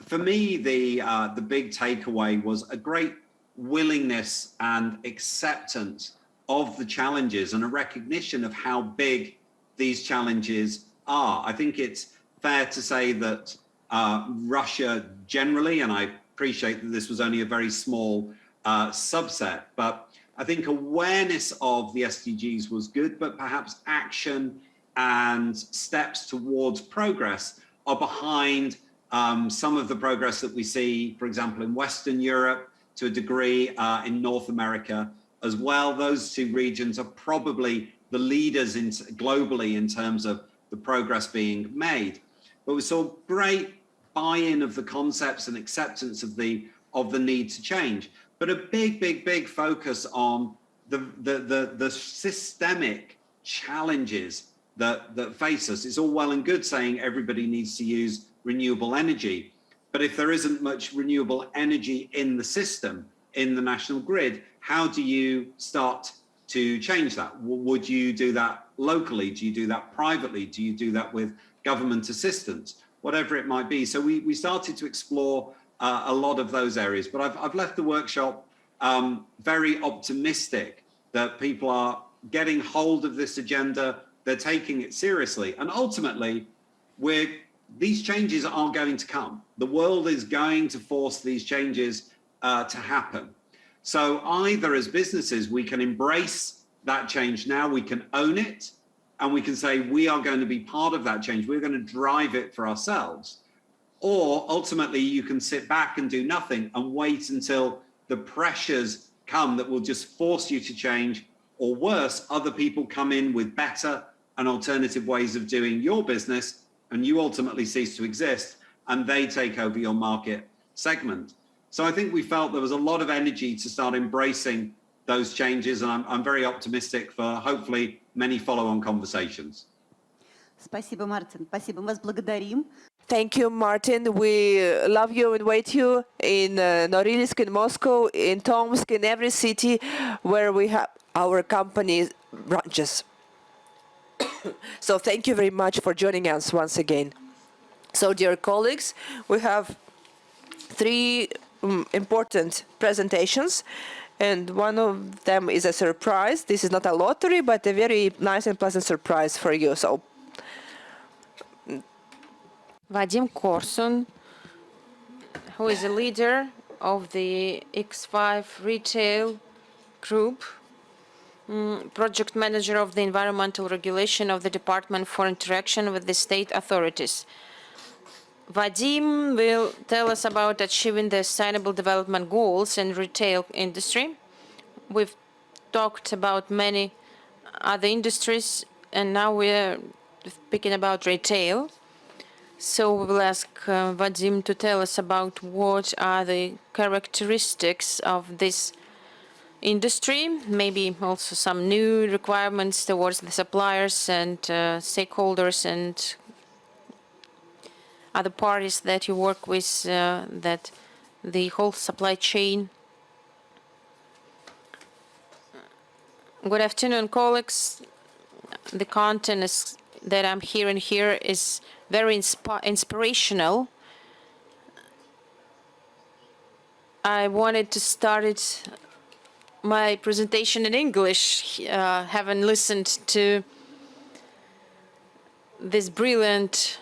for me the big takeaway was a great willingness and acceptance of the challenges and a recognition of how big these challenges are. I think it's fair to say that Russia generally, and I appreciate that this was only a very small subset, but I think awareness of the SDGs was good, but perhaps action and steps towards progress are behind some of the progress that we see, for example, in Western Europe, to a degree in North America as well. Those two regions are probably the leaders globally in terms of the progress being made. But we saw great buy-in of the concepts and acceptance of the need to change. But a big focus on the systemic challenges that face us. It's all well and good saying everybody needs to use renewable energy, but if there isn't much renewable energy in the system, in the national grid, how do you start to change that? Would you do that locally? Do you do that privately? Do you do that with government assistance? Whatever it might be. So we started to explore a lot of those areas, but I've left the workshop very optimistic that people are getting hold of this agenda, they're taking it seriously, and ultimately these changes are going to come. The world is going to force these changes to happen. So either as businesses, we can embrace that change now, we can own it, and we can say we are going to be part of that change, we're going to drive it for ourselves. Or ultimately you can sit back and do nothing and wait until the pressures come that will just force you to change, or worse, other people come in with better and alternative ways of doing your business and you ultimately cease to exist and they take over your market segment. So I think we felt there was a lot of energy to start embracing those changes, and I'm very optimistic for hopefully many follow-on conversations. Спасибо, Мартин. Спасибо. Мы вас благодарим. Thank you, Martin. We love you and wait you in Norilsk, in Moscow, in Tomsk, in every city where we have our company branches. So thank you very much for joining us once again. So dear colleagues, we have three important presentations, and one of them is a surprise. This is not a lottery, but a very nice and pleasant surprise for you. So Vadim Korsun, who is a leader of the X5 retail group, project manager of the environmental regulation of the Department for Interaction with the State Authorities. Vadim will tell us about achieving the Sustainable Development Goals in retail industry. We've talked about many other industries, and now we're speaking about retail. So we will ask Vadim to tell us about what are the characteristics of this industry, maybe also some new requirements towards the suppliers and stakeholders and other parties that you work with, that the whole supply chain. Good afternoon, colleagues. The content that I'm hearing here is very inspirational. I wanted to start my presentation in English, having listened to this brilliant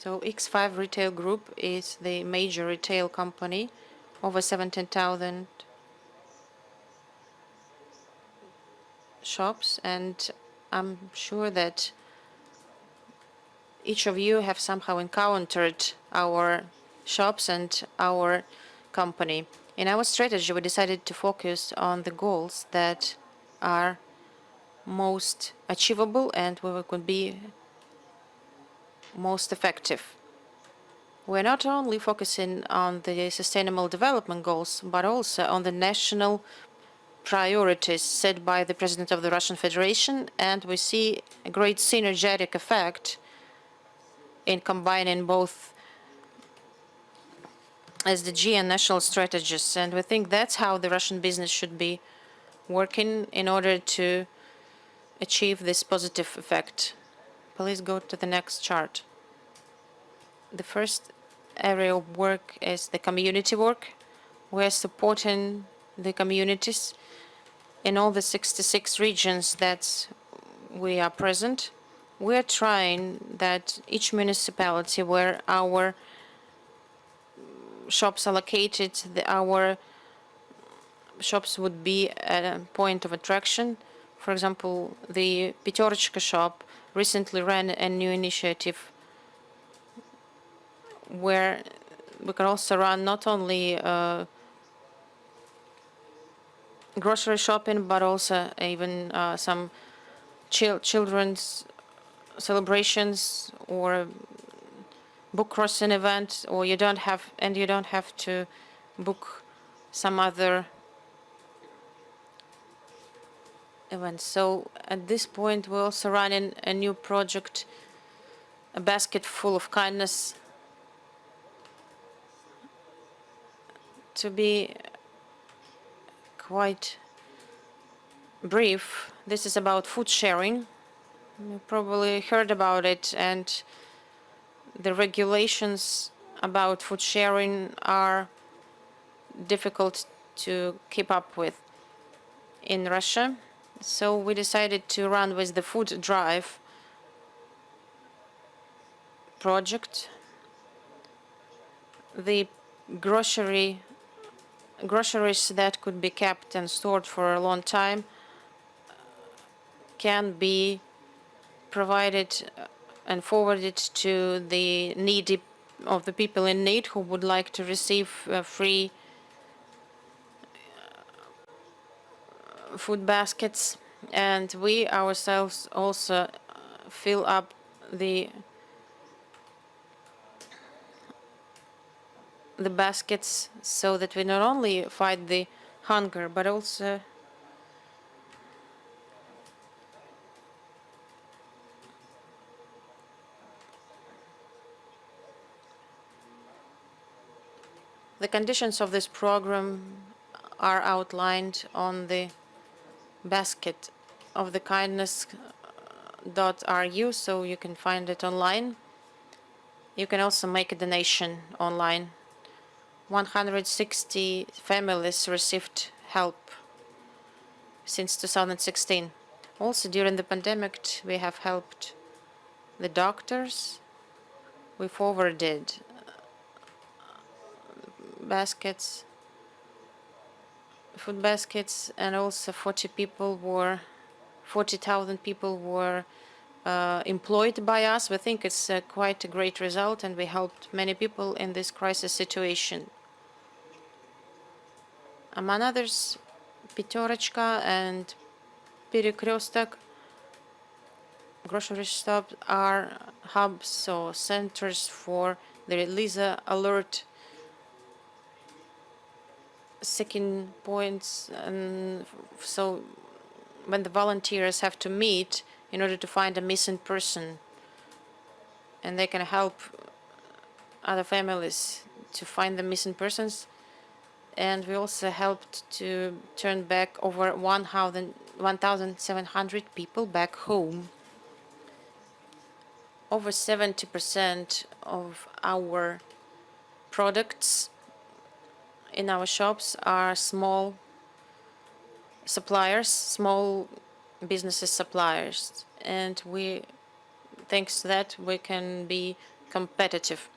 So X5 Retail Group is the major retail company, over 17,000 shops, and I'm sure that each of you have somehow encountered our shops and our company. In our strategy, we decided to focus on the goals that are most achievable and where we could be most effective. We're not only focusing on the sustainable development goals, but also on the national priorities set by the President of the Russian Federation, and we see a great synergetic effect in combining both SDG and national strategies. And we think that's how the Russian business should be working in order to achieve this positive effect. Please go to the next chart. The first area of work is the community work. We're supporting the communities in all the 66 regions that we are present. We're trying that each municipality where our shops are located, our shops would be at a point of attraction. For example, the Peterочка shop recently ran a new initiative where we can also run not only grocery shopping, but also even some children's celebrations or book crossing event, or you don't have to book some other events. So at this point, we're also running a new project, a basket full of kindness. To be quite brief, this is about food sharing. You probably heard about it, and the regulations about food sharing are difficult to keep up with in Russia. So we decided to run with the food drive project. The groceries that could be kept and stored for a long time can be provided and forwarded to the needy of the people in need who would like to receive free food baskets, and we ourselves also fill up the baskets so that we not only fight the hunger but also the conditions of this program are outlined on the basket of the kindness.ru, so you can find it online. You can also make a donation online. 160 families received help since 2016. Also, during the pandemic, we have helped the doctors. We forwarded baskets, food baskets, and also 40,000 people were employed by us. We think it's quite a great result, and we helped many people in this crisis situation. Among others, Peterочка and Перекресток grocery shops are hubs or centers for the Lisa alert seeking points, and so when the volunteers have to meet in order to find a missing person, and they can help other families to find the missing persons. And we also helped to turn back over 1,700 people back home. Over 70% of our products in our shops are small suppliers, small businesses suppliers, and thanks to that, we can be competitive.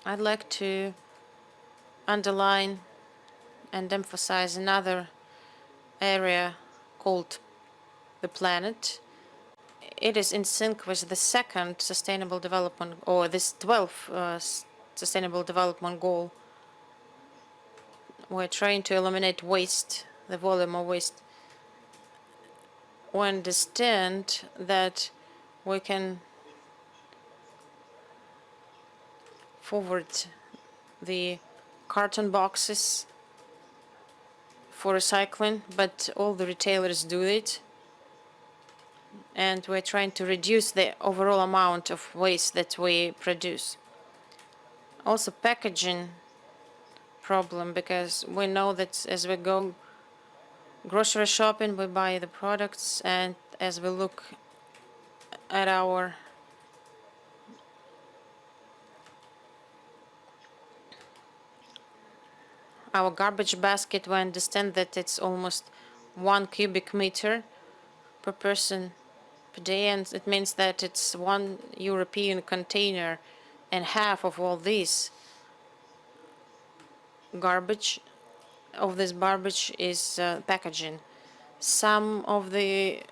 I'd like to underline and emphasize another area called the planet. It is in sync with the second sustainable development, or this 12th sustainable development goal. We're trying to eliminate waste, the volume of waste. We understand that we can forward the carton boxes for recycling, but all the retailers do it. And we're trying to reduce the overall amount of waste that we produce. Also packaging problem, because we know that as we go grocery shopping, we buy the products, and as we look at our garbage basket, we understand that it's almost 1 cubic meter per person per day, and it means that it's 1 European container, and half of all this garbage is packaging. Some of the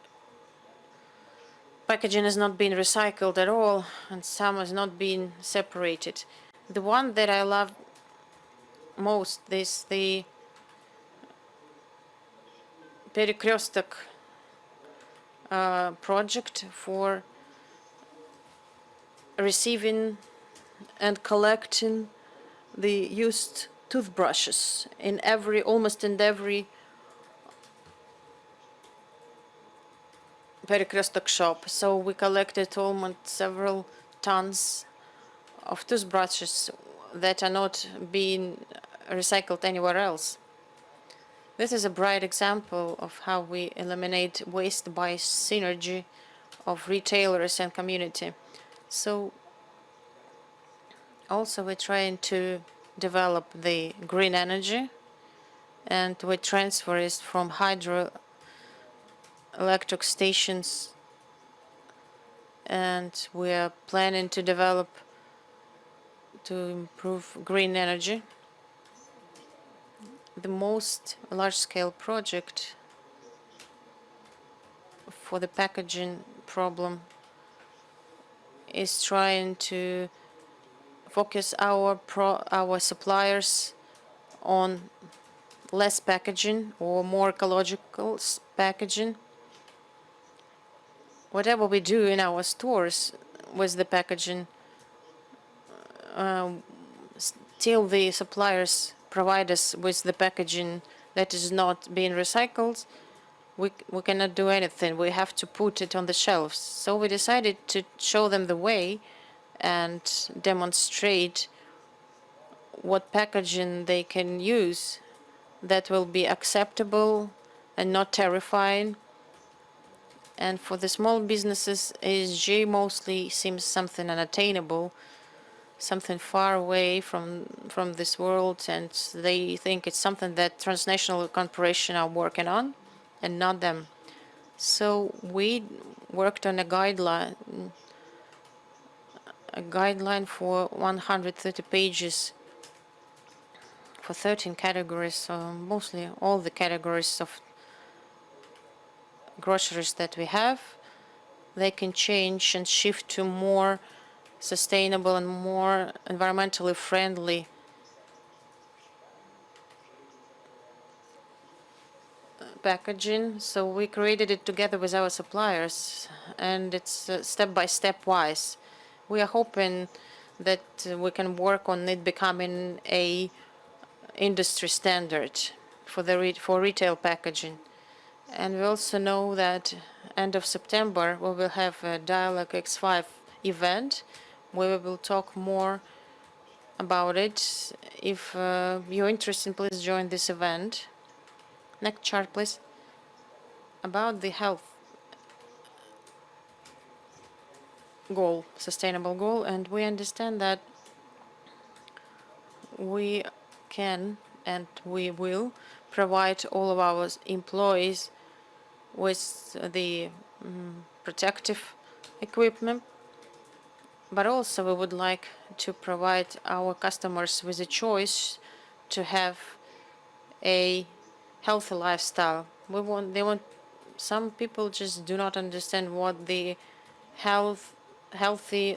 packaging is not being recycled at all, and some is not being separated. The one that I love most is the Перекресток project for receiving and collecting the used toothbrushes in almost in every Перекресток shop. So we collected almost several tons of toothbrushes that are not being recycled anywhere else. This is a bright example of how we eliminate waste by synergy of retailers and community. So also we're trying to develop the green energy, and we transfer it from hydroelectric stations, and we are planning to develop to improve green energy. The most large-scale project for the packaging problem is trying to focus our suppliers on less packaging or more ecological packaging. Whatever we do in our stores with the packaging, still the suppliers provide us with the packaging that is not being recycled, we cannot do anything. We have to put it on the shelves. So we decided to show them the way and demonstrate what packaging they can use that will be acceptable and not terrifying. And for the small businesses, Sdg mostly seems something unattainable, something far away from this world, and they think it's something that transnational corporations are working on and not them. So we worked on a guideline for 130 pages for 13 categories, mostly all the categories of groceries that we have. They can change and shift to more sustainable and more environmentally friendly packaging. So we created it together with our suppliers, and it's step-by-step wise. We are hoping that we can work on it becoming a industry standard for retail packaging. And we also know that end of September we will have a Dialogue X5 event where we will talk more about it. If you're interested, please join this event. Next chart, please. About the health goal, sustainable goal, and we understand that we can and we will provide all of our employees with the protective equipment, But also we would like to provide our customers with a choice to have a healthy lifestyle. Some people just do not understand what the healthy healthy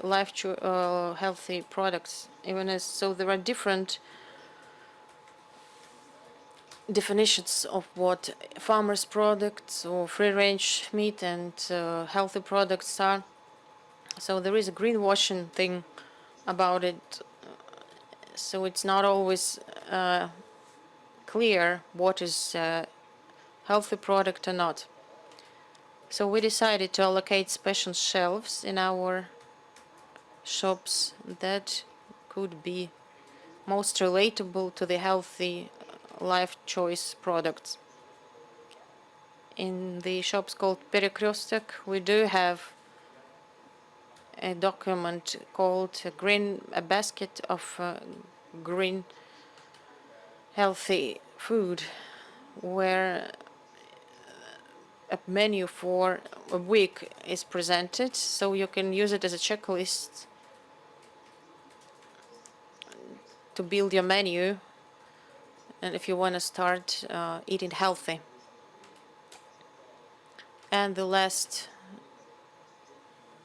products even is. So there are different definitions of what farmers products or free range meat and healthy products are. So there is a greenwashing thing about it. So it's not always clear what is a healthy product or not. So we decided to allocate special shelves in our shops that could be most relatable to the healthy life choice products. In the shops called Перекресток, we do have a document called a basket of green healthy food, where a menu for a week is presented, so you can use it as a checklist to build your menu, and if you want to start eating healthy. And the last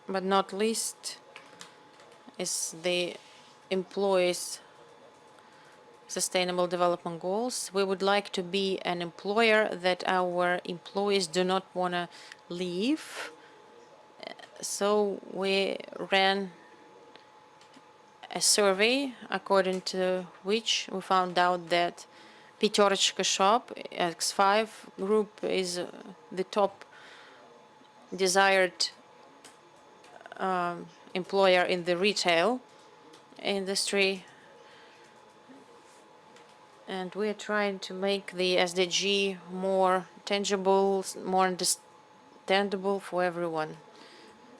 but not least is the employees' sustainable development goals. We would like to be an employer that our employees do not want to leave. So we ran a survey according to which we found out that Пятерочка shop, X5 group, is the top desired employer in the retail industry. And we are trying to make the SDG more tangible, more understandable for everyone.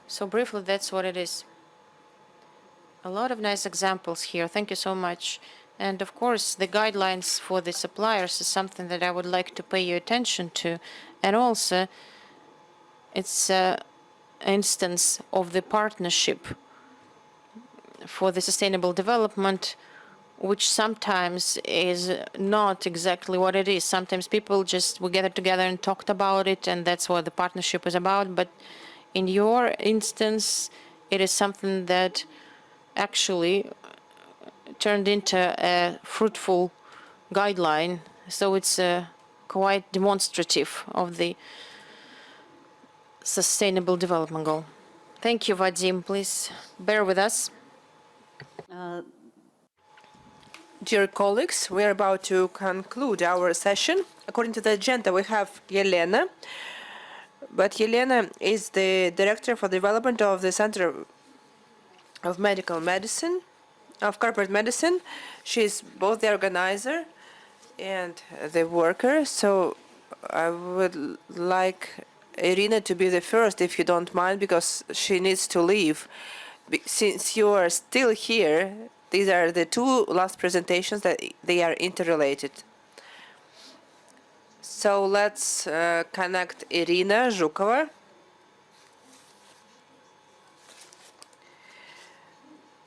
So briefly, that's what it is. A lot of nice examples here. Thank you so much. And of course, the guidelines for the suppliers is something that I would like to pay your attention to. And also, it's an instance of the partnership for the sustainable development, which sometimes is not exactly what it is. Sometimes people we gathered together and talked about it, and that's what the partnership is about. But in your instance, it is something that actually turned into a fruitful guideline. So it's quite demonstrative of the sustainable development goal. Thank you, Vadim. Please bear with us. Dear colleagues, we are about to conclude our session. According to the agenda, we have Yelena, but Yelena is the director for development of the Center of Medical Medicine, of Corporate Medicine. She's both the organizer and the worker. So I would like Irina to be the first, if you don't mind, because she needs to leave. Since you are still here, these are the two last presentations that they are interrelated. So let's connect Irina Zhukova.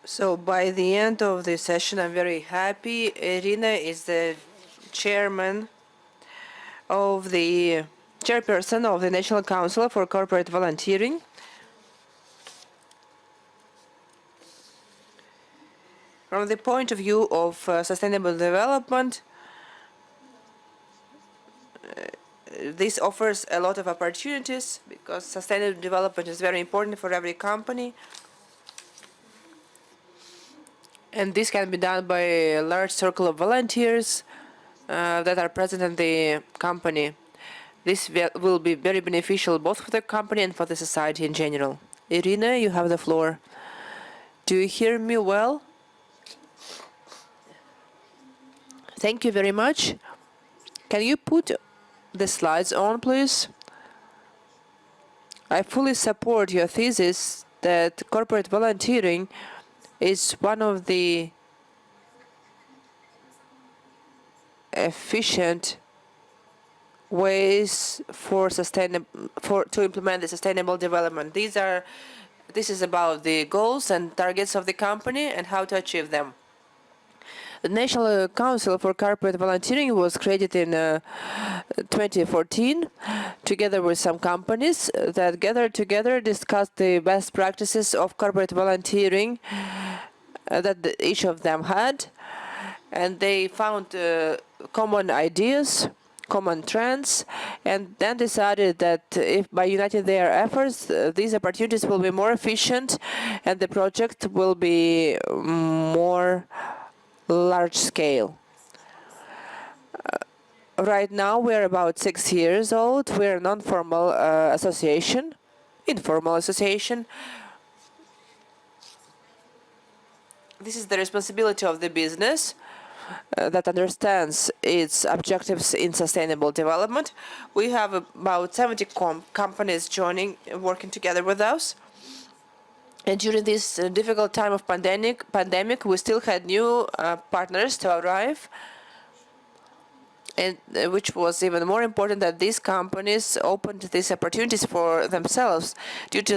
So by the end of the session, I'm very happy. Irina is the chairperson of the National Council for Corporate Volunteering. From the point of view of sustainable development, this offers a lot of opportunities because sustainable development is very important for every company. And this can be done by a large circle of volunteers that are present in the company. This will be very beneficial both for the company and for the society in general. Irina, you have the floor. Do you hear me well? Thank you very much. Can you put the slides on, please? I fully support your thesis that corporate volunteering is one of the efficient ways to implement the sustainable development. These are This is about the goals and targets of the company and how to achieve them. The National Council for Corporate Volunteering was created in 2014, together with some companies that gathered together, discussed the best practices of corporate volunteering that each of them had, and they found common ideas, common trends, and then decided that if by uniting their efforts, these opportunities will be more efficient and the project will be more large scale. Right now we're about 6 years old. We're a non-formal association, informal association. This is the responsibility of the business that understands its objectives in sustainable development. We have about 70 companies joining, working together with us. And during this difficult time of pandemic, we still had new partners to arrive, and which was even more important that these companies opened these opportunities for themselves due to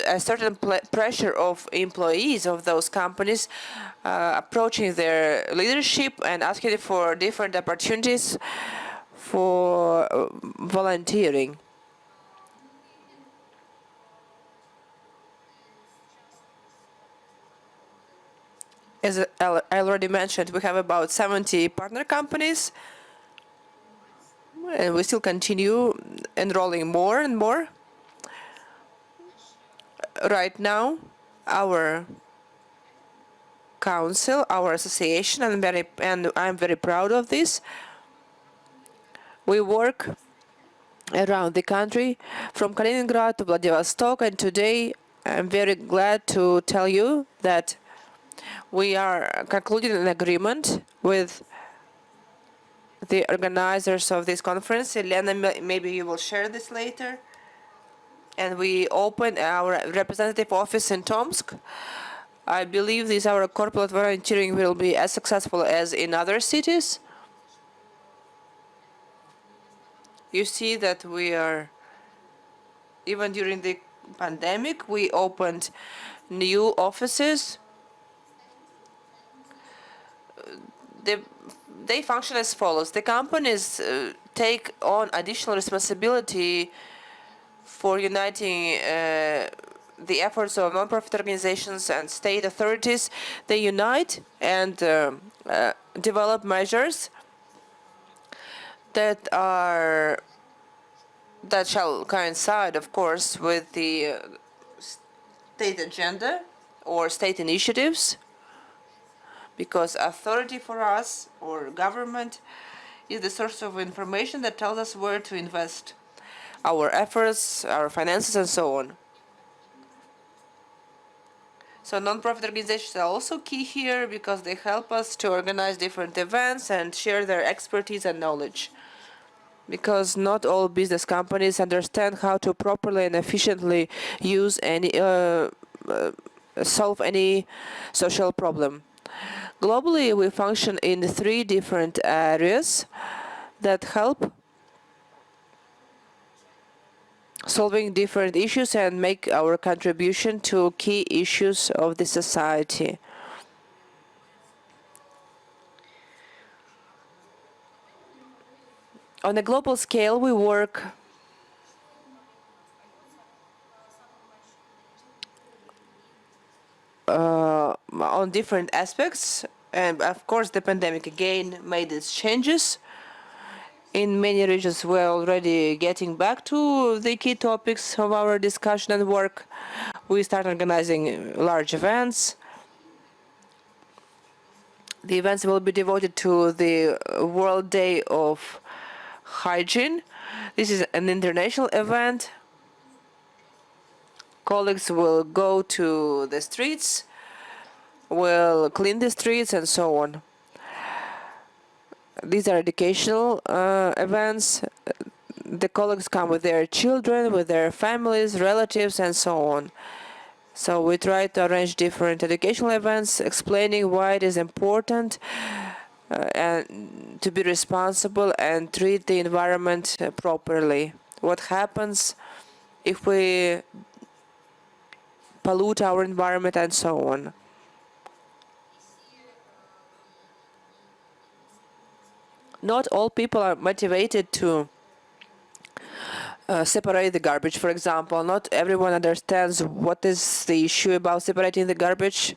a certain pressure of employees of those companies approaching their leadership and asking for different opportunities for volunteering. As I already mentioned, we have about 70 partner companies, and we still continue enrolling more and more. Right now, our council, our association, and I'm very proud of this. We work around the country, from Kaliningrad to Vladivostok, and today I'm very glad to tell you that we are concluding an agreement with the organizers of this conference. Elena, maybe you will share this later. And we open our representative office in Tomsk. I believe our corporate volunteering will be as successful as in other cities. You see that we are, even during the pandemic, we opened new offices. They function as follows. The companies take on additional responsibility for uniting the efforts of non-profit organizations and state authorities. They unite and develop measures that shall coincide, of course, with the state agenda or state initiatives, because authority for us, or government, is the source of information that tells us where to invest our efforts, our finances, and so on. So non-profit organizations are also key here because they help us to organize different events and share their expertise and knowledge. Because not all business companies understand how to properly and efficiently use solve any social problem. Globally, we function in 3 different areas that help solving different issues and make our contribution to key issues of the society. On a global scale, we work on different aspects, and of course the pandemic again made its changes. In many regions we're already getting back to the key topics of our discussion and work. We start organizing large events. The events will be devoted to the World Day of Hygiene. This is an international event. Colleagues will go to the streets, will clean the streets, and so on. These are educational events. The colleagues come with their children, with their families, relatives, and so on. So we try to arrange different educational events, explaining why it is important and to be responsible and treat the environment properly. What happens if we pollute our environment and so on. Not all people are motivated to separate the garbage, for example. Not everyone understands what is the issue about separating the garbage.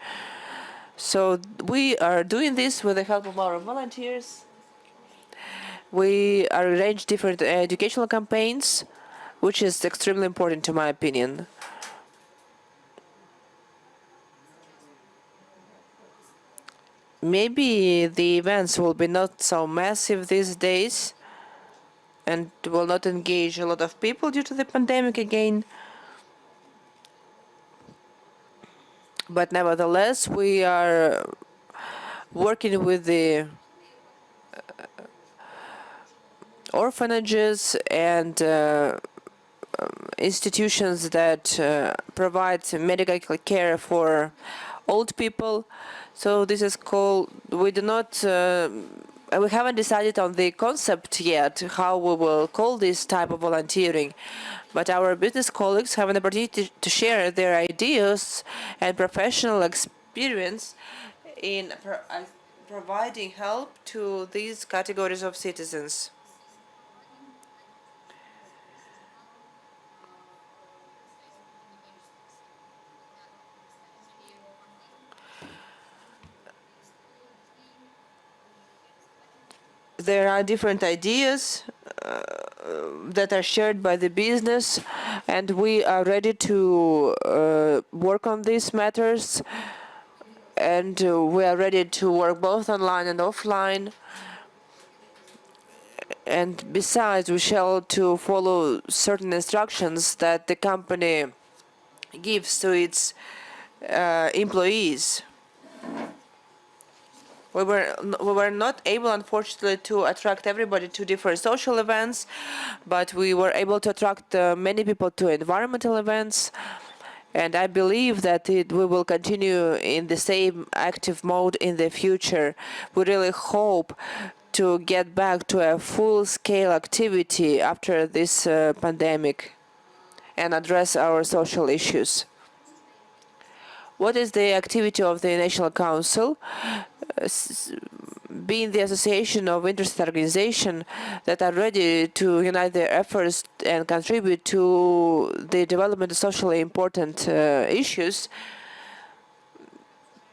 So we are doing this with the help of our volunteers. We arrange different educational campaigns, which is extremely important to my opinion. Maybe the events will be not so massive these days and will not engage a lot of people due to the pandemic again. But nevertheless, we are working with the orphanages and institutions that provide medical care for old people. So this is called, we haven't decided on the concept yet, how we will call this type of volunteering. But our business colleagues have an opportunity to share their ideas and professional experience in providing help to these categories of citizens. There are different ideas that are shared by the business, and we are ready to work on these matters, and we are ready to work both online and offline. And besides, we shall to follow certain instructions that the company gives to its employees. We were not able, unfortunately, to attract everybody to different social events, but we were able to attract many people to environmental events. And I believe that we will continue in the same active mode in the future. We really hope to get back to a full-scale activity after this pandemic and address our social issues. What is the activity of the National Council? Being the association of interested organizations that are ready to unite their efforts and contribute to the development of socially important issues.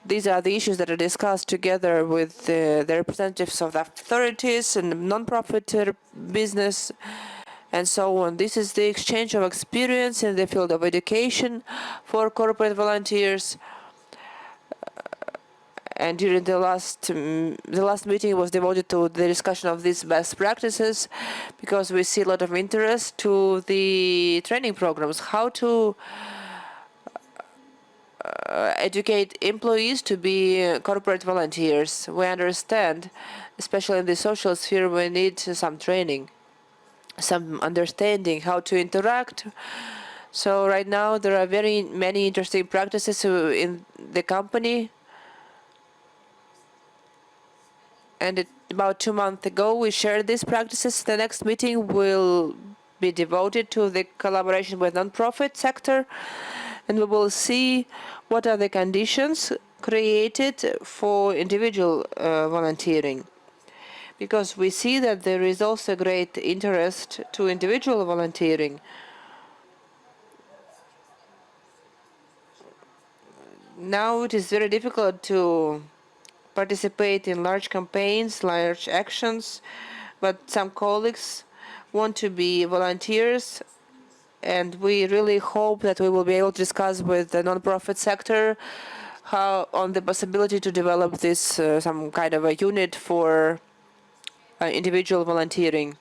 These are the issues that are discussed together with the representatives of the authorities and non-profit business and so on. This is the exchange of experience in the field of education for corporate volunteers. And during the last meeting was devoted to the discussion of these best practices, because we see a lot of interest to the training programs, how to educate employees to be corporate volunteers. We understand, especially in the social sphere, we need some training, some understanding how to interact. So right now there are very many interesting practices in the company. And about 2 months ago, we shared these practices. The next meeting will be devoted to the collaboration with non-profit sector, and we will see what are the conditions created for individual volunteering. Because we see that there is also great interest to individual volunteering. Now it is very difficult to participate in large campaigns, large actions, but some colleagues want to be volunteers, and we really hope that we will be able to discuss with the non-profit sector how on the possibility to develop this some kind of a unit for individual volunteering.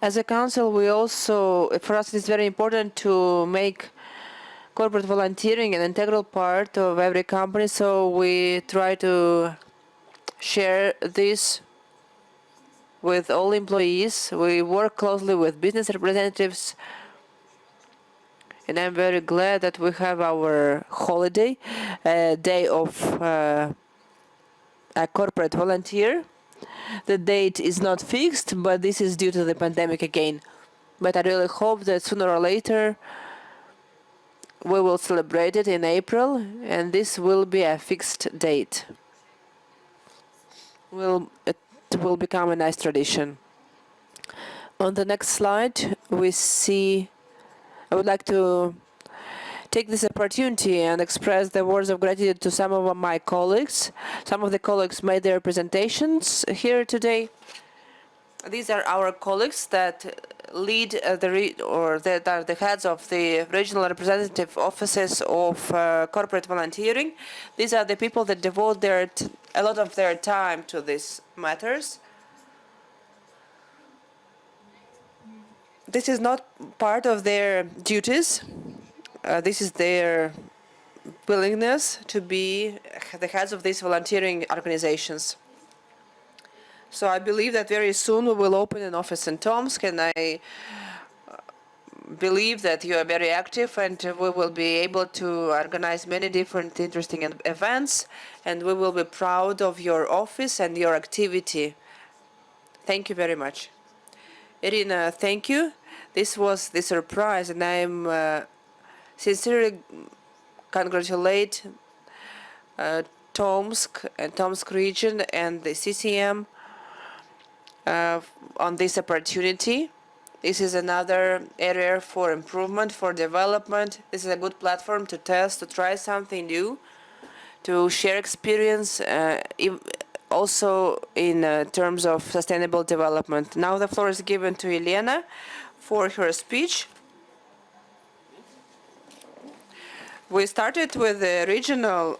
As a council, we also, for us, it's very important to make corporate volunteering an integral part of every company, so we try to share this with all employees. We work closely with business representatives, and I'm very glad that we have our holiday, day of a corporate volunteer. The date is not fixed, but this is due to the pandemic again. But I really hope that sooner or later We will celebrate it in April, and this will be a fixed date. It will become a nice tradition. On the next slide, we see, I would like to take this opportunity and express the words of gratitude to some of my colleagues. Some of the colleagues made their presentations here today. These are our colleagues that lead that are the heads of the regional representative offices of corporate volunteering. These are the people that devote a lot of their time to these matters. This is not part of their duties. This is their willingness to be the heads of these volunteering organizations. So I believe that very soon we will open an office in Tomsk, and I believe that you are very active, and we will be able to organize many different interesting events, and we will be proud of your office and your activity. Thank you very much. Irina, thank you. This was the surprise, and I'm sincerely congratulate Tomsk and Tomsk region and the CCM on this opportunity. This is another area for improvement, for development. This is a good platform to test, to try something new, to share experience, also in terms of sustainable development. Now the floor is given to Elena for her speech. We started with the regional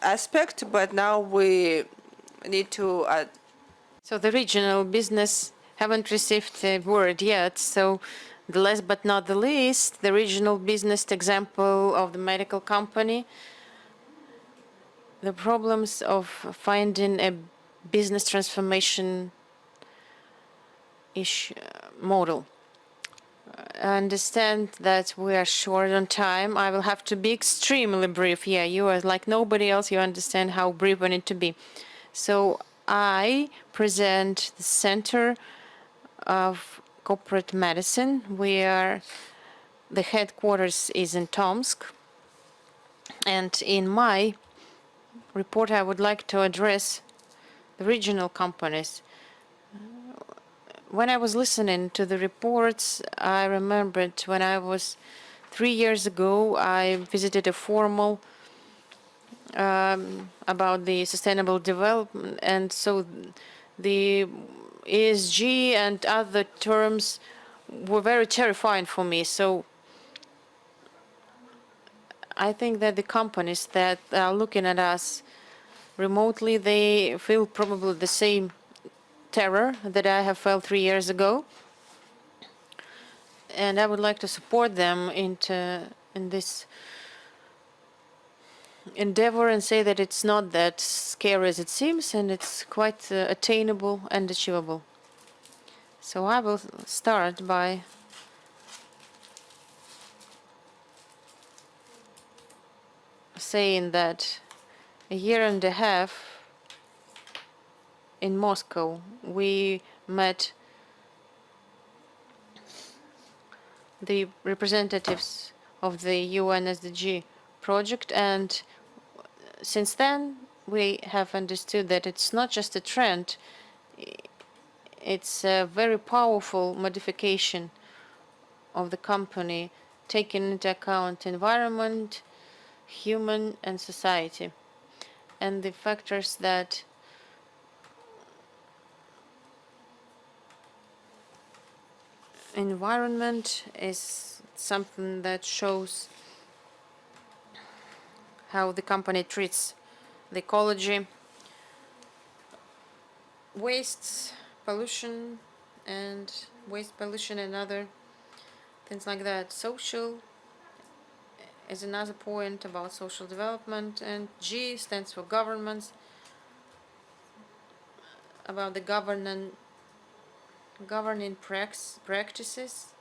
aspect, but now we need to So the regional business haven't received a word yet. So the last but not the least, the regional business example of the medical company, the problems of finding a business transformation model. I understand that we are short on time. I will have to be extremely brief. Yeah, you are like nobody else. You understand how brief I need to be. So I present the Center of Corporate Medicine. The headquarters is in Tomsk. And in my report, I would like to address the regional companies. When I was listening to the reports, I remembered when I was 3 years ago, I visited a formal about the sustainable development, and so the ESG and other terms were very terrifying for me. So I think that the companies that are looking at us remotely, they feel probably the same terror that I have felt 3 years ago. And I would like to support them in this endeavor and say that it's not that scary as it seems, and it's quite attainable and achievable. So I will start by saying that a year and a half in Moscow, we met the representatives of the UN SDG project, and since then we have understood that it's not just a trend, it's a very powerful modification of the company, taking into account environment, human and society, and the factors that environment is something that shows how the company treats the ecology, waste pollution and other things like that. Social is another point about social development, and G stands for governments, about the governing practices,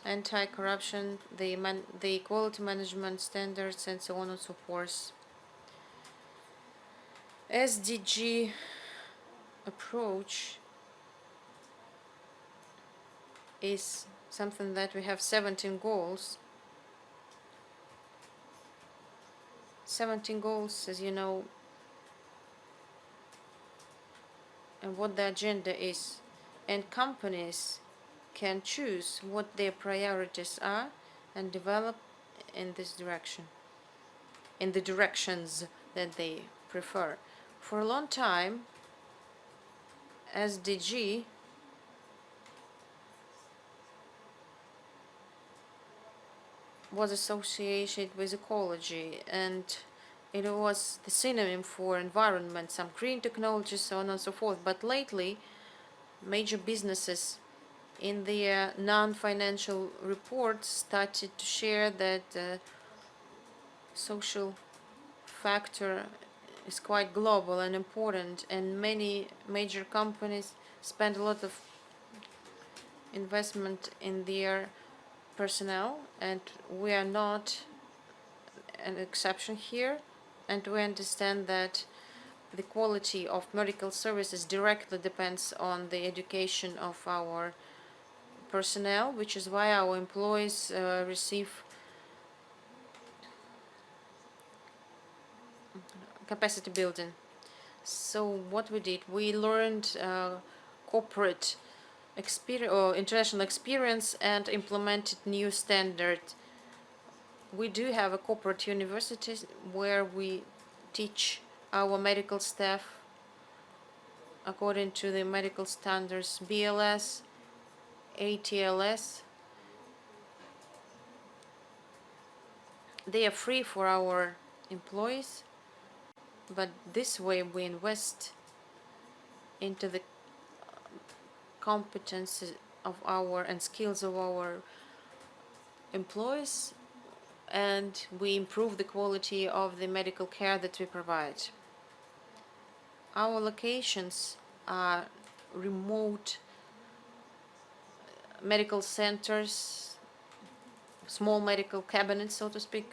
anti-corruption, the quality management standards, and so on and so forth. Sdg Approach is something that we have 17 goals 17 goals, as you know, and what the agenda is. And companies can choose what their priorities are and develop in this direction, in the directions that they prefer. For a long time, SDG was associated with ecology, and it was the synonym for environment, some green technologies, so on and so forth. But lately, major businesses in their non-financial reports started to share that social factor is quite global and important, and many major companies spend a lot of investment in their personnel, and we are not an exception here. And we understand that the quality of medical services directly depends on the education of our personnel, which is why our employees receive capacity building. So what we did, we learned corporate experience or international experience and implemented new standards. We do have a corporate university where we teach our medical staff according to the medical standards BLS, ATLS. They are free for our employees, but this way we invest into the competences of our and skills of our employees, and we improve the quality of the medical care that we provide. Our locations are remote medical centers, small medical cabinets, so to speak,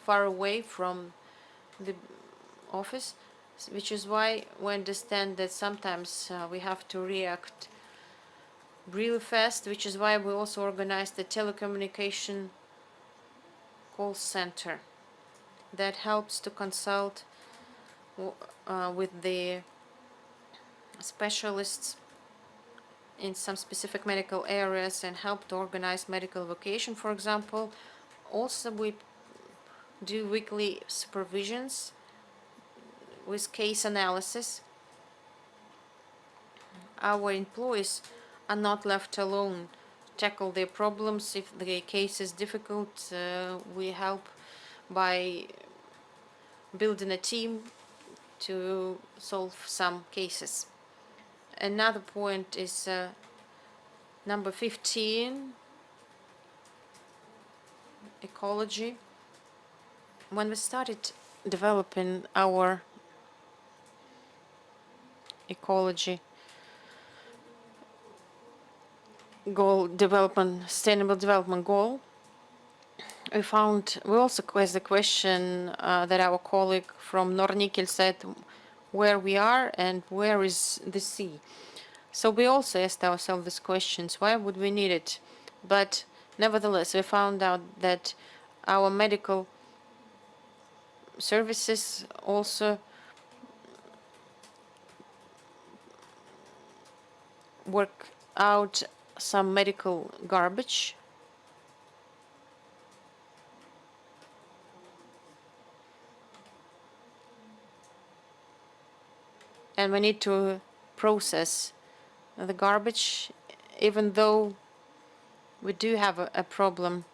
far away from the office, which is why we understand that sometimes we have to react really fast, which is why we also organized the telecommunication call center that helps to consult with the specialists in some specific medical areas and help to organize medical vacation, for example. Also, we do weekly supervisions with case analysis. Our employees are not left alone to tackle their problems. If the case is difficult, we help by building a team to solve some cases. Another point is number 15, ecology. When we started developing our ecology goal, sustainable development goal, we also asked the question that our colleague from Nornickel said, where we are and where is the sea. So we also asked ourselves these questions, why would we need it? But nevertheless, we found out that our medical services also work out some medical garbage. And we need to process the garbage, even though we do have a problem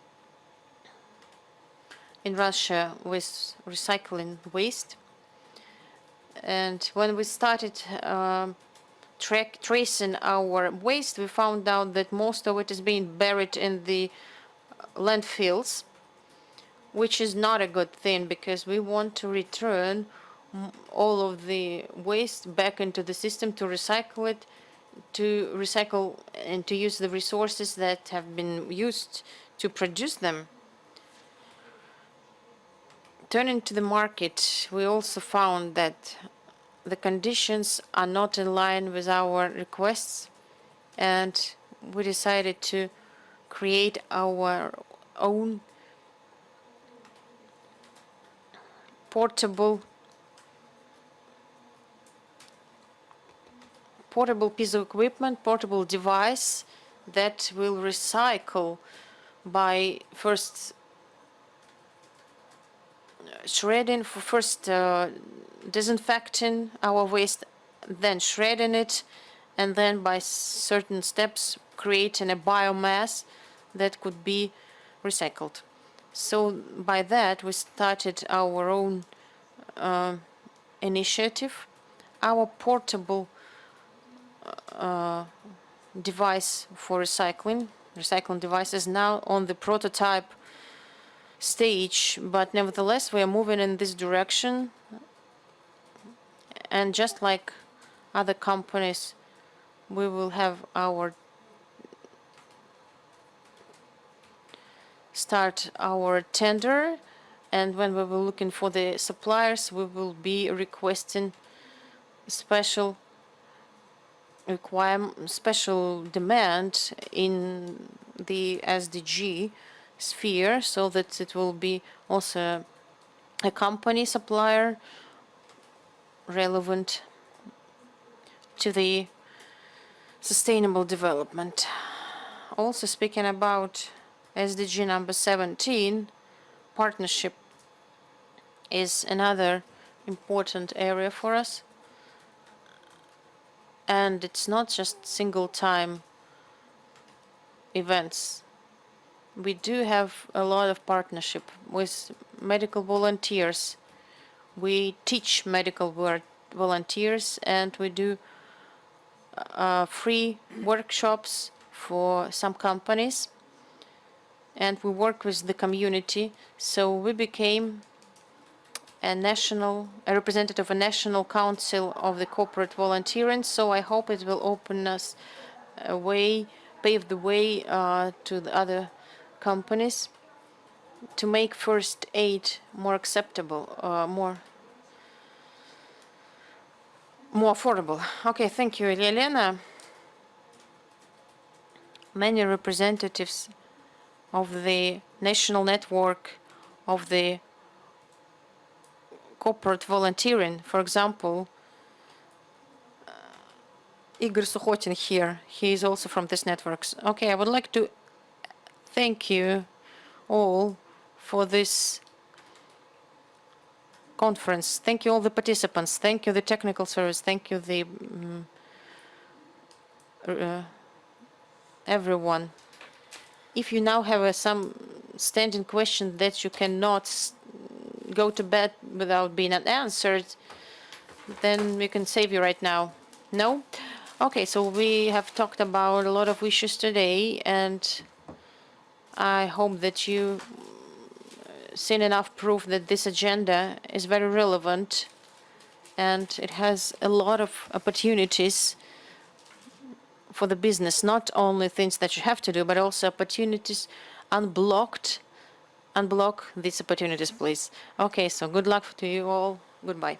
in Russia with recycling waste. And when we started tracing our waste, we found out that most of it is being buried in the landfills, which is not a good thing, because we want to return all of the waste back into the system to recycle it, to recycle and to use the resources that have been used to produce them. Turning to the market, we also found that the conditions are not in line with our requests, and we decided to create our own portable piece of equipment, portable device that will recycle by first shredding, first disinfecting our waste, then shredding it, and then by certain steps creating a biomass that could be recycled. So by that we started our own initiative. Our portable device for recycling device is now on the prototype stage, but nevertheless we are moving in this direction, and just like other companies, we will have our start our tender, and when we were looking for the suppliers, we will be requesting special demand in the SDG sphere, so that it will be also a company supplier relevant to the sustainable development. Also speaking about SDG number 17, partnership is another important area for us. And it's not just single-time events. We do have a lot of partnership with medical volunteers. We teach medical volunteers, and we do free workshops for some companies. And we work with the community. So we became a representative of a national council of the corporate volunteering. So I hope it will open us a way, pave the way to the other companies to make first aid more acceptable, more affordable. Okay, thank you, Elena. Many representatives of the national network of the corporate volunteering, for example, Igor Sukhotin here, he is also from this network. Okay, I would like to thank you all for this conference. Thank you all the participants. Thank you the technical service. Thank you the everyone. If you now have some standing question that you cannot go to bed without being unanswered, then we can save you right now. No? Okay, so we have talked about a lot of issues today, and I hope that you've seen enough proof that this agenda is very relevant, and it has a lot of opportunities for the business, not only things that you have to do, but also opportunities unblocked. Unblock these opportunities, please. Okay, so good luck to you all. Goodbye.